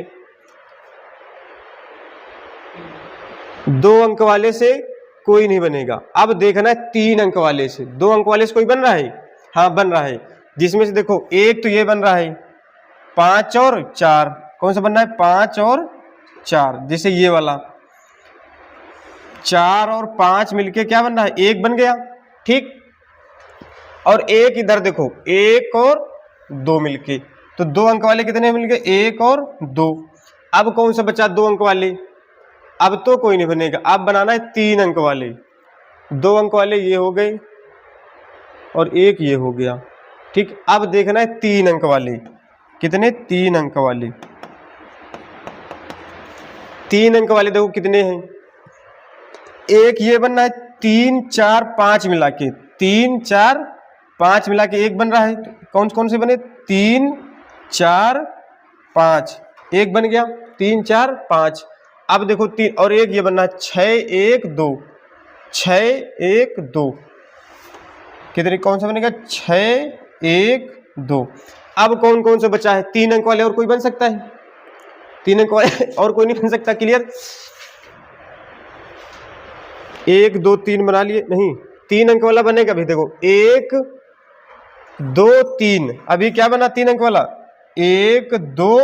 2 अंक वाले से कोई नहीं बनेगा। अब देखना है 3 अंक वाले से, 2 अंक वाले से कोई बन रहा है, हाँ बन रहा है, जिसमें से देखो एक तो ये बन रहा है, 5 और 4, कौन सा बन रहा है 5 और 4, जैसे ये वाला 4 और 5 मिलके क्या बन रहा है, 1 बन गया, ठीक। और एक इधर देखो 1 और 2 मिलके, तो 2 अंक वाले कितने मिल गए, 1 और 2। अब कौन सा बचा 2 अंक वाले, अब तो कोई नहीं बनेगा, अब बनाना है 3 अंक वाले। 2 अंक वाले ये हो गए और एक ये हो गया, ठीक। अब देखना है 3 अंक वाले, कितने 3 अंक वाले, 3 अंक वाले देखो कितने हैं, एक ये बनना है, 3 4 5 मिला के, 3 4 5 मिला के एक बन रहा है, कौन कौन से बने, 3 4 5, एक बन गया, 3 4 5। अब देखो 3 और एक ये बनना है, 6 1 2, 6 1 2, कितने कौन सा बनेगा, 6 1 2। अब कौन कौन सा बचा है, 3 अंक वाले और कोई बन सकता है, 3 अंक वाले और कोई नहीं बन सकता, क्लियर। 1 2 3 बना लिए, नहीं 3 अंक वाला बनेगा भी, देखो 1 2 3, अभी क्या बना 3 अंक वाला, 1 2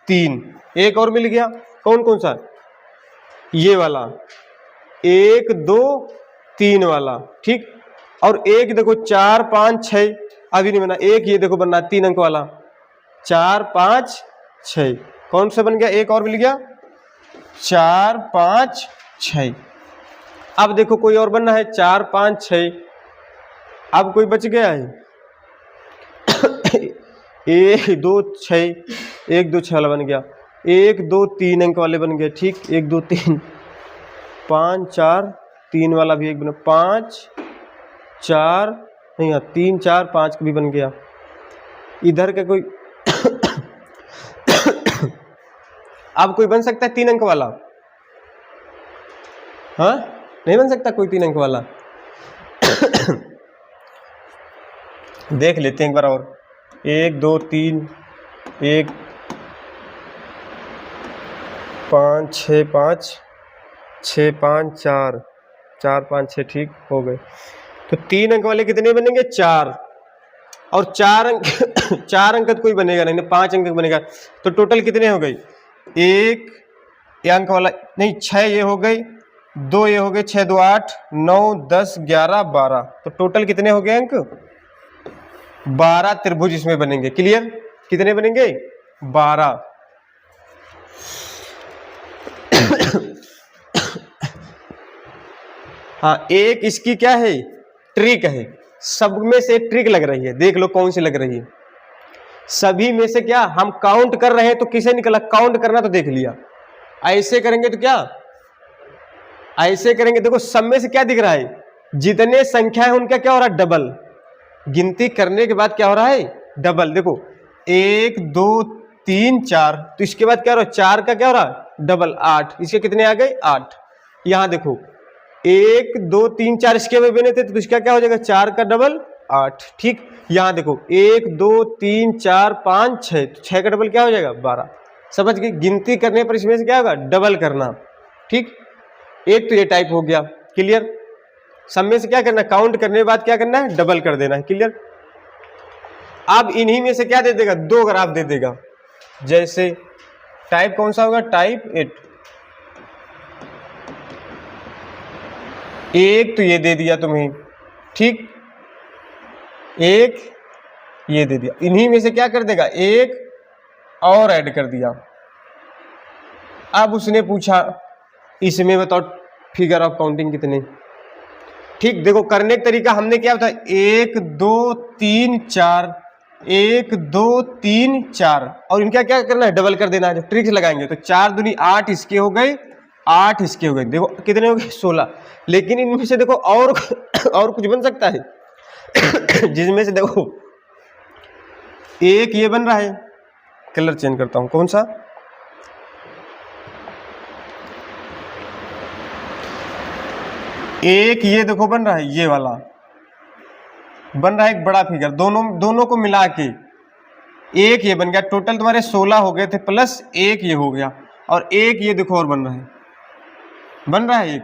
3, एक और मिल गया, कौन कौन सा, ये वाला 1 2 3 वाला, ठीक। और एक देखो 4 5 6, अभी नहीं बना, एक ये देखो बनना 3 अंक वाला 4 5 6, कौन सा बन गया, एक और मिल गया 4 5 6। अब देखो कोई और बनना है 4 5 6, अब कोई बच गया है 1 2 6, 1 2 6 वाला बन गया, 1 2 3 अंक वाले बन गए, ठीक, 1 2 3, 5 4 3 वाला भी एक बना, 5 4 नहीं, 3 4 5 भी बन गया। इधर का कोई अब कोई बन सकता है 3 अंक वाला, हाँ नहीं बन सकता कोई 3 अंक वाला देख लेते हैं एक बार और, 1 2 3 1 5 6 5 6 5 4 4 5 6, ठीक हो गए। तो 3 अंक वाले कितने बनेंगे, 4, और 4 अंक 4 अंक तो कोई बनेगा नहीं, 5 अंक बनेगा, तो टोटल कितने हो गई, 1 अंक वाला नहीं 6 ये हो गई, 2 ये हो गए, 6 2 8 9 10 11 12, तो टोटल कितने हो गए अंक, 12 त्रिभुज इसमें बनेंगे। क्लियर, कितने बनेंगे, 12। हाँ, एक इसकी क्या है, ट्रिक है, सब में से ट्रिक लग रही है, देख लो कौन सी लग रही है। सभी में से क्या हम काउंट कर रहे हैं तो किसे निकला, काउंट करना तो देख लिया, ऐसे करेंगे तो क्या, ऐसे करेंगे, देखो सब में से क्या दिख रहा है, जितने संख्या है उनका क्या हो रहा है, डबल, गिनती करने के बाद क्या हो रहा है, डबल। देखो 1 2 3 4, तो इसके बाद क्या हो रहा है, 4 का क्या हो रहा है, डबल 8, इसके कितने आ गए 8। यहां देखो 1 2 3 4 इसके में बने थे, तो इसका क्या हो जाएगा, 4 का डबल 8, ठीक। यहां देखो 1 2 3 4 5 6, 6 का डबल क्या हो जाएगा, 12। समझ गए, गिनती करने पर इसमें से क्या होगा, डबल करना, ठीक। एक तो ये टाइप हो गया। क्लियर, सब में से क्या करना, काउंट करने के बाद क्या करना है, डबल कर देना है। क्लियर, अब इन्हीं में से क्या दे देगा, 2 ग्राफ दे देगा। जैसे टाइप कौन सा होगा, टाइप 8, एक तो ये दे दिया तुम्हें, ठीक, एक ये दे दिया, इन्हीं में से क्या कर देगा, एक और ऐड कर दिया। अब उसने पूछा इसमें बताओ फिगर ऑफ काउंटिंग कितने, ठीक। देखो करने का तरीका हमने क्या बताया, 1 2 3 4, 1 2 3 4, और इनका क्या करना है, डबल कर देना है। जब ट्रिक्स लगाएंगे तो 4 दूनी 8 इसके हो गए, 8 इसके हो गए, देखो कितने हो गए, 16। लेकिन इनमें से देखो और कुछ बन सकता है जिसमें से देखो एक ये बन रहा है, कलर चेंज करता हूं, कौन सा, एक ये देखो बन रहा है, ये वाला बन रहा है एक बड़ा फिगर, दोनों को मिला के एक ये बन गया। टोटल तुम्हारे 16 हो गए थे, प्लस एक ये हो गया, और एक ये देखो और बन रहा है एक,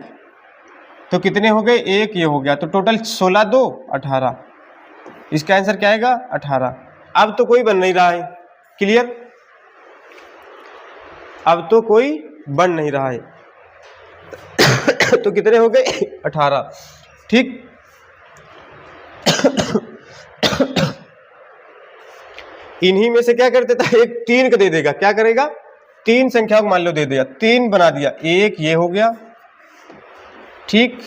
तो कितने हो गए, एक ये हो गया, तो टोटल 16 2 18। इसका आंसर क्या आएगा, 18। अब तो कोई बन नहीं रहा है। क्लियर, अब तो कोई बन नहीं रहा है तो कितने हो गए, 18, ठीक। इन्हीं में से क्या कर देता है, एक 3 का दे देगा, क्या करेगा, 3 संख्याओं को मान लो दे दिया, 3 बना दिया, एक ये हो गया, ठीक।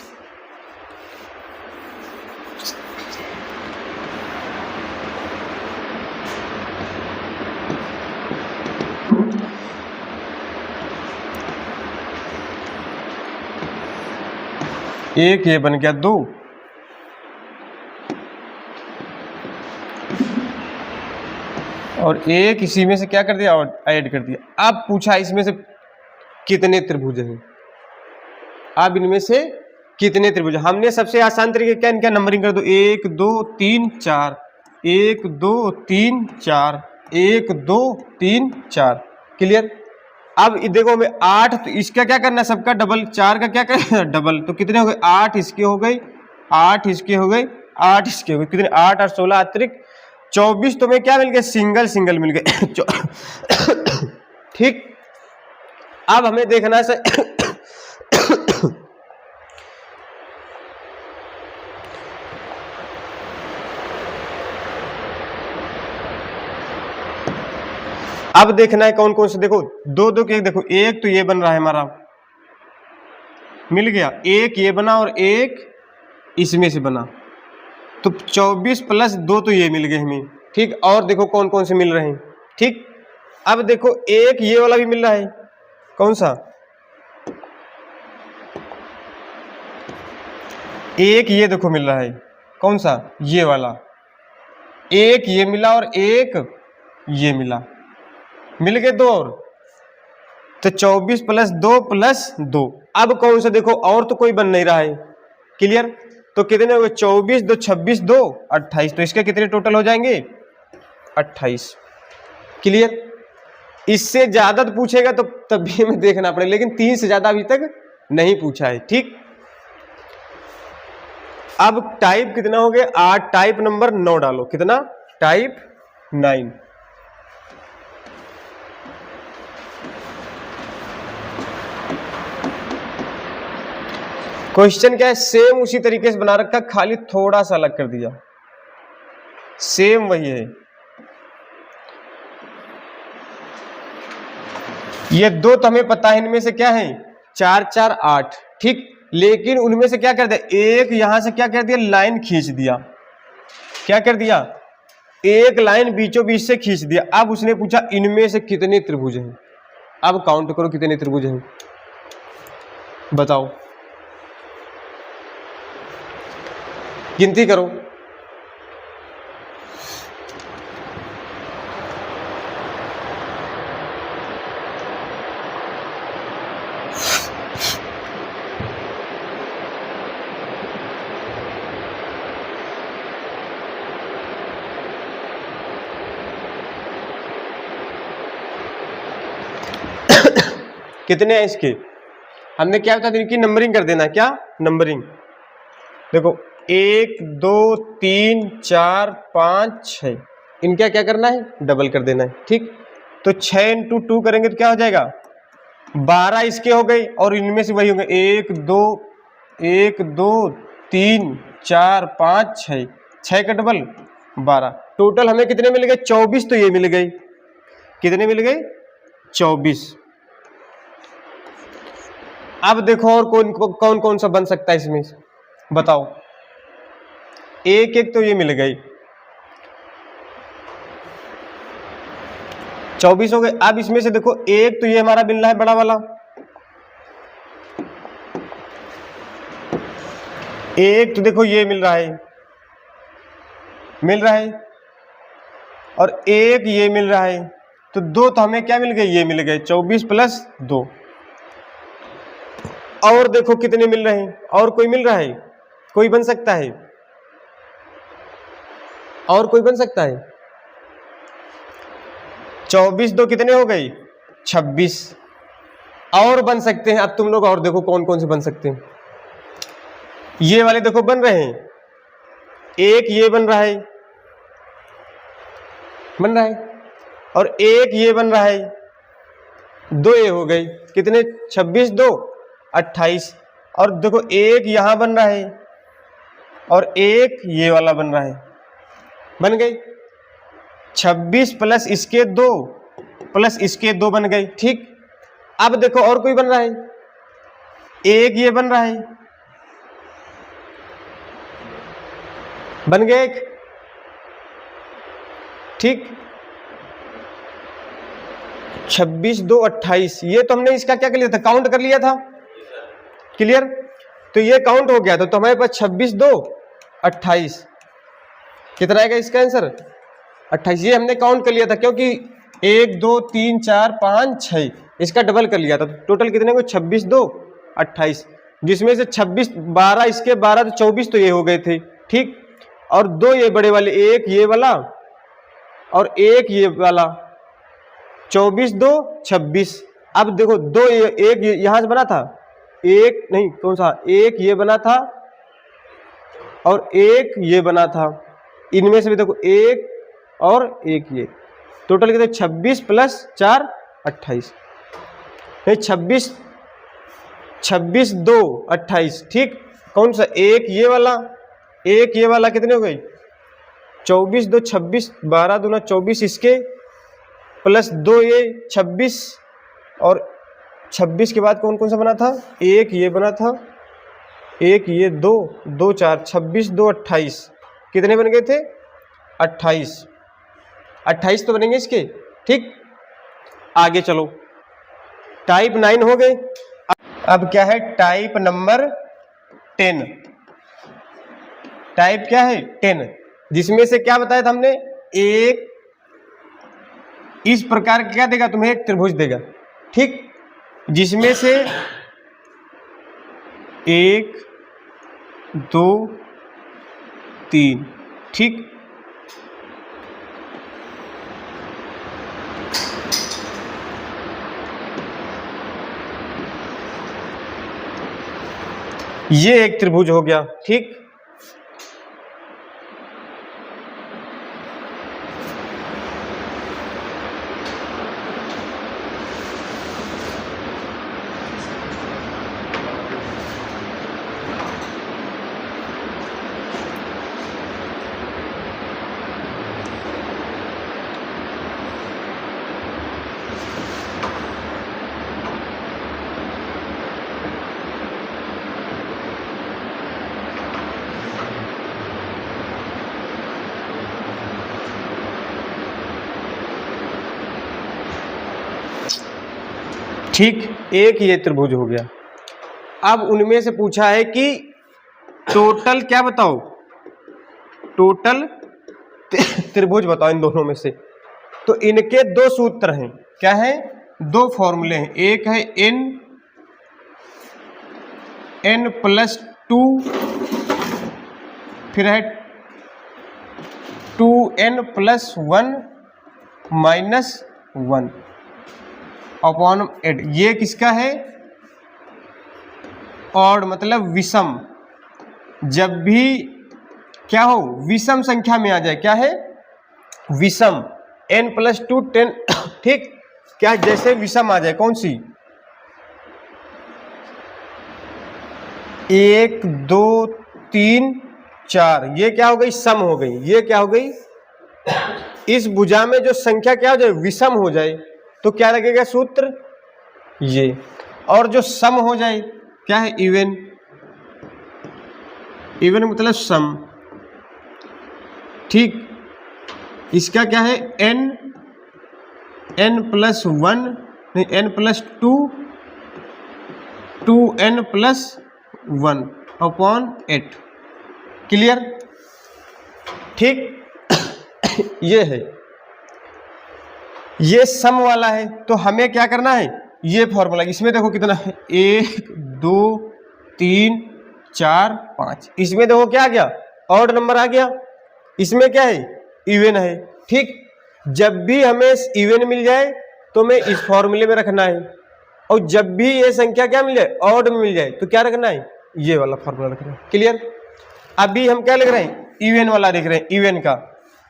एक ये बन गया 2, और एक इसी में से क्या कर दिया, और ऐड कर दिया। अब पूछा इसमें से कितने त्रिभुज हैं, अब इनमें से कितने त्रिभुज। हमने सबसे आसान तरीके क्या, इनका नंबरिंग कर दो, 1 2 3 4, 1 2 3 4, 1 2 3 4। क्लियर, अब देखो हमें 8, तो इसका क्या करना है, सबका डबल, 4 का क्या करना है, डबल, तो कितने हो गए, 8 इसके हो गए, 8 इसके हो गए, 8 इसके हो गए, कितने, 8 और 16 अतिरिक्त 24 तो में क्या मिल गया, सिंगल सिंगल मिल गए। ठीक, अब हमें देखना है अब देखना है कौन कौन से, देखो दो दो के, देखो एक तो ये बन रहा है हमारा, मिल गया, एक ये बना और एक इसमें से बना, तो 24 प्लस 2 तो ये मिल गए हमें। ठीक, और देखो कौन कौन से मिल रहे हैं। ठीक, अब देखो एक ये वाला भी मिल रहा है, कौन सा, एक ये देखो मिल रहा है, कौन सा, ये वाला, एक ये मिला और एक ये मिला, मिल गए दो और, तो 24 प्लस 2 प्लस 2। अब कौन सा, देखो और तो कोई बन नहीं रहा है। क्लियर, तो कितने हो गए, 24 2 26 2 28, तो इसके कितने टोटल हो जाएंगे, 28। क्लियर, इससे ज्यादा तो पूछेगा तो तब भी हमें देखना पड़ेगा, लेकिन 3 से ज्यादा अभी तक नहीं पूछा है। ठीक, अब टाइप कितना हो गया 8, टाइप नंबर 9 डालो, कितना, टाइप 9। क्वेश्चन क्या है, सेम उसी तरीके से बना रखा, खाली थोड़ा सा अलग कर दिया, सेम वही है। ये दो तो हमें पता है, इनमें से क्या है 4 4 8। ठीक, लेकिन उनमें से क्या कर दिया, एक यहां से क्या कर दिया, लाइन खींच दिया, क्या कर दिया, एक लाइन बीचों बीच से खींच दिया। अब उसने पूछा इनमें से कितने त्रिभुज हैं, अब काउंट करो कितने त्रिभुज हैं, बताओ, गिनती करो। कितने हैं इसके, हमने क्या बता दी, इनकी नंबरिंग कर देना है, क्या नंबरिंग, देखो 1 2 3 4 5 6, इनका क्या करना है, डबल कर देना है। ठीक, तो 6 × 2 करेंगे तो क्या हो जाएगा, 12 इसके हो गए, और इनमें से वही होंगे 1 2 3 4 5 6, 6 का डबल 12, टोटल हमें कितने मिल गए, 24 तो ये मिल गए, कितने मिल गए, 24। अब देखो और कौन कौन सा बन सकता है इसमें, बताओ, एक एक तो ये मिल गई, 24 हो गए। अब इसमें से देखो एक तो ये हमारा मिल रहा है बड़ा वाला, एक तो देखो ये मिल रहा है, और एक ये मिल रहा है, तो दो तो हमें क्या मिल गए, ये मिल गए, 24 प्लस 2। और देखो कितने मिल रहे हैं, और कोई मिल रहा है, कोई बन सकता है, और कोई बन सकता है, 24 2 कितने हो गई, 26, और बन सकते हैं। अब तुम लोग और देखो कौन कौन से बन सकते हैं, ये वाले देखो बन रहे हैं, एक ये बन रहा है, और एक ये बन रहा है, दो ये हो गई, कितने, 26 2 28, और देखो एक यहां बन रहा है, और एक ये वाला बन रहा है, बन गई, 26 प्लस इसके 2 प्लस इसके 2 बन गए। ठीक, अब देखो और कोई बन रहा है, एक ये बन रहा है, बन गए एक। ठीक, 26 2 28, ये तो हमने इसका क्या कर लिया था, काउंट कर लिया था। क्लियर, तो ये काउंट हो गया था, तो हमारे पास 26 2 28, कितना आएगा इसका आंसर, 28। ये हमने काउंट कर लिया था, क्योंकि 1 2 3 4 5 6 इसका डबल कर लिया था, तो टोटल कितने को, 26 2 28, जिसमें से 26 12 इसके 12 तो 24 तो ये हो गए थे। ठीक, और दो ये बड़े वाले, एक ये वाला और एक ये वाला, 24 2 26। अब देखो दो एक यहां से बना था, एक नहीं कौन सा, एक ये बना था और एक ये बना था, इनमें से भी देखो एक और एक ये, टोटल कितने 26 प्लस 4 28, 26 26 2 28, ठीक। कौन सा एक ये वाला कितने हो गई 24 2 26, 12 दूना 24 इसके प्लस 2 ये 26, और 26 के बाद कौन कौन सा बना था, एक ये बना था, एक ये 2 2 4 26 2 28, कितने बन गए थे 28, 28 तो बनेंगे इसके, ठीक। आगे चलो, टाइप 9 हो गए। अब क्या है टाइप नंबर 10। टाइप क्या है 10, जिसमें से क्या बताया था हमने, एक इस प्रकार क्या देगा तुम्हें, एक त्रिभुज देगा, ठीक, जिसमें से 1 2 3, ठीक। ये एक त्रिभुज हो गया, ठीक। ठीक, एक ये त्रिभुज हो गया। अब उनमें से पूछा है कि टोटल क्या बताओ, टोटल त्रिभुज बताओ इन दोनों में से। तो इनके दो सूत्र हैं, क्या है, दो फॉर्मूले हैं। एक है n प्लस 2, फिर है 2n प्लस 1 माइनस 1 अपॉन 8। ये किसका है, ऑड मतलब विषम। जब भी क्या हो, विषम संख्या में आ जाए, क्या है विषम, n प्लस 2 10, ठीक, क्या जैसे विषम आ जाए, कौन सी 1 2 3 4, ये क्या हो गई सम हो गई। ये क्या हो गई, इस भुजा में जो संख्या क्या हो जाए, विषम हो जाए, तो क्या लगेगा सूत्र ये। और जो सम हो जाए क्या है, इवन। इवन मतलब सम, ठीक। इसका क्या है n प्लस 1 नहीं, n plus 2 2n plus 1 upon 8, clear, ठीक। ये है, ये सम वाला है, तो हमें क्या करना है, ये फॉर्मूला। इसमें देखो कितना है, 1 2 3 4 5, इसमें देखो क्या आ गया, ऑड नंबर आ गया। इसमें क्या है, इवन है, ठीक। जब भी हमें इवन मिल जाए तो हमें इस फॉर्मूले में रखना है, और जब भी ये संख्या क्या मिल जाए, ऑड में मिल जाए, तो क्या रखना है, ये वाला फॉर्मूला रखना है, क्लियर। अभी हम क्या लिख रहे हैं, इवन वाला लिख रहे हैं, इवन का।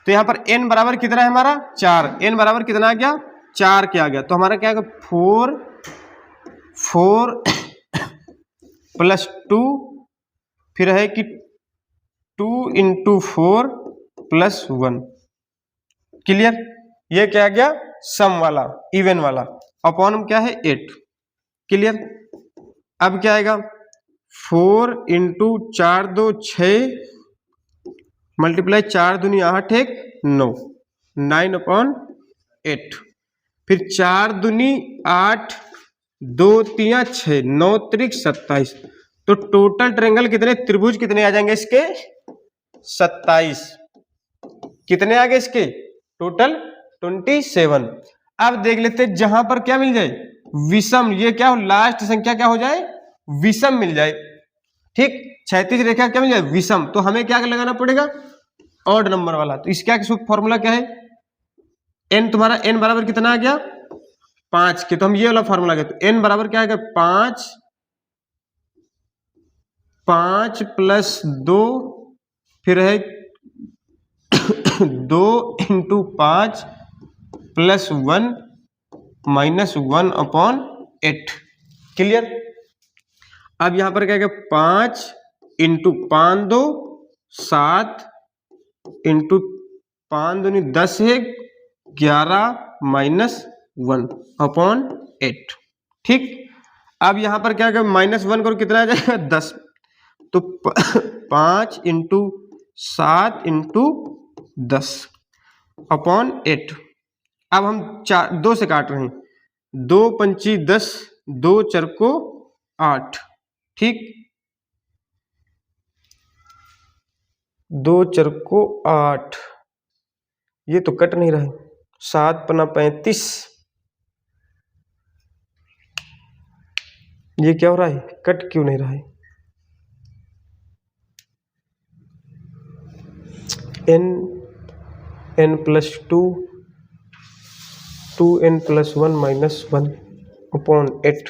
तो यहाँ पर n बराबर कितना है हमारा 4, n बराबर कितना आ गया 4 क्या आ गया, तो हमारा क्या आ गया 4 प्लस 2, फिर है कि 2 इंटू 4 प्लस 1, क्लियर। ये क्या आ गया सम वाला, इवन वाला, अपॉन क्या है 8, क्लियर। अब क्या आएगा 4 इंटू 4 2 6 मल्टीप्लाई 4 दूनी 8 1 9, 9 अपॉन 8, फिर 4 दूनी 8 2 3 6 9 त्रिक 27। तो टोटल ट्रायंगल कितने, त्रिभुज कितने आ जाएंगे इसके 27। कितने आ गए इसके टोटल 27। अब देख लेते हैं जहां पर क्या मिल जाए विषम, ये क्या हो लास्ट संख्या क्या हो जाए विषम मिल जाए, ठीक। 36 रेखा क्या मिल जाए विषम, तो हमें क्या लगाना पड़ेगा ऑड नंबर वाला। तो इसका फॉर्मूला क्या है, n तुम्हारा n बराबर कितना आ गया 5 के, तो हम ये वाला फॉर्मूला गया, तो n बराबर क्या आएगा 5 प्लस 2, फिर है 2 इंटू 5 प्लस 1 माइनस 1/8। क्लियर। अब यहां पर क्या है, 5 इंटू 5 2 7 इंटू 5 दूनी 10 है 11 माइनस 1/8। ठीक। अब यहां पर क्या है, -1 करो कितना आ जाएगा 10। तो 5 इंटू 7 इंटू 10/8। अब हम 2 से काट रहे हैं, 2 पंची 10, 2 चरको 8। ठीक, 2 चरको 8, ये तो कट नहीं रहा। 7 पना 35, ये क्या हो रहा है, कट क्यों नहीं रहा है। n plus 2 2n plus 1 minus 1/8।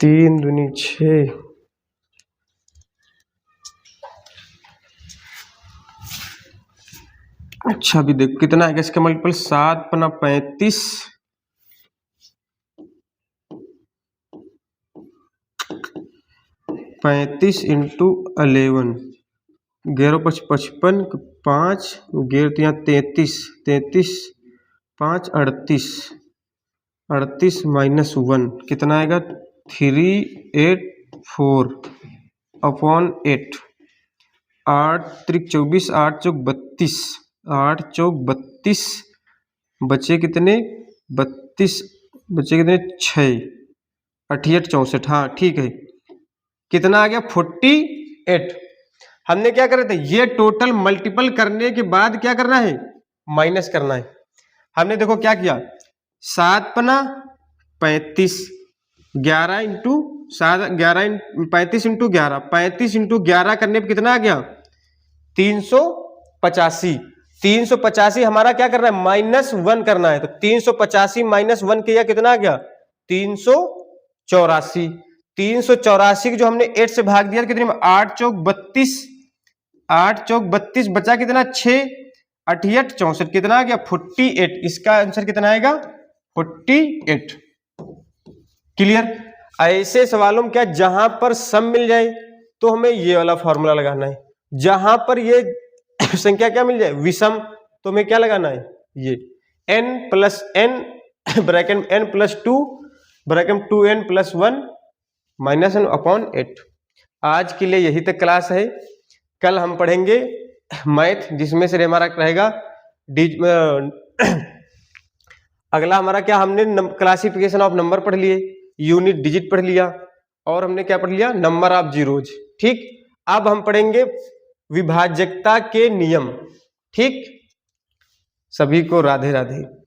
तीन दूनी 6, अच्छा अभी देख कितना है इसका मल्टीपल, 7 पना 35, 35 इंटू 11, 11 5 55, 5 11 यहाँ 33, 33 5 38, 38 माइनस 1 कितना आएगा 384/8। 8 त्रिक 24, 8 चौक 32, 8 चौक 32, बचे कितने 32, बचे कितने 6, 88 64। हाँ ठीक है, कितना आ गया 48। हमने क्या करे थे, ये टोटल मल्टीपल करने के बाद क्या करना है, माइनस करना है। हमने देखो क्या किया, 7 पना 35, 11 इंटू 7, 11 35 इंटू 11, 35 इंटू 11 करने पर कितना आ गया 385। 385 हमारा क्या करना है, -1 करना है। तो 385 माइनस 1 किया कितना आ गया 384। 384 जो हमने 8 से भाग दिया कितने में, 8 चौक 32, 8 चौक 32, बचा कितना 6, 88 64, कितना आ गया 48। इसका आंसर कितना आएगा 48। क्लियर। ऐसे सवालों में क्या, जहां पर सम मिल जाए तो हमें ये वाला फॉर्मूला लगाना है, जहां पर ये संख्या क्या मिल जाए विषम, तो हमें क्या लगाना है, ये n plus n bracket n plus 2 bracket 2n plus 1 minus 1/8। आज के लिए यही तक क्लास है। कल हम पढ़ेंगे मैथ, जिसमें से हमारा रहेगा अगला हमारा क्या, हमने क्लासिफिकेशन ऑफ नंबर पढ़ लिए, यूनिट डिजिट पढ़ लिया, और हमने क्या पढ़ लिया, नंबर ऑफ जीरोज। ठीक, अब हम पढ़ेंगे विभाज्यता के नियम। ठीक, सभी को राधे राधे।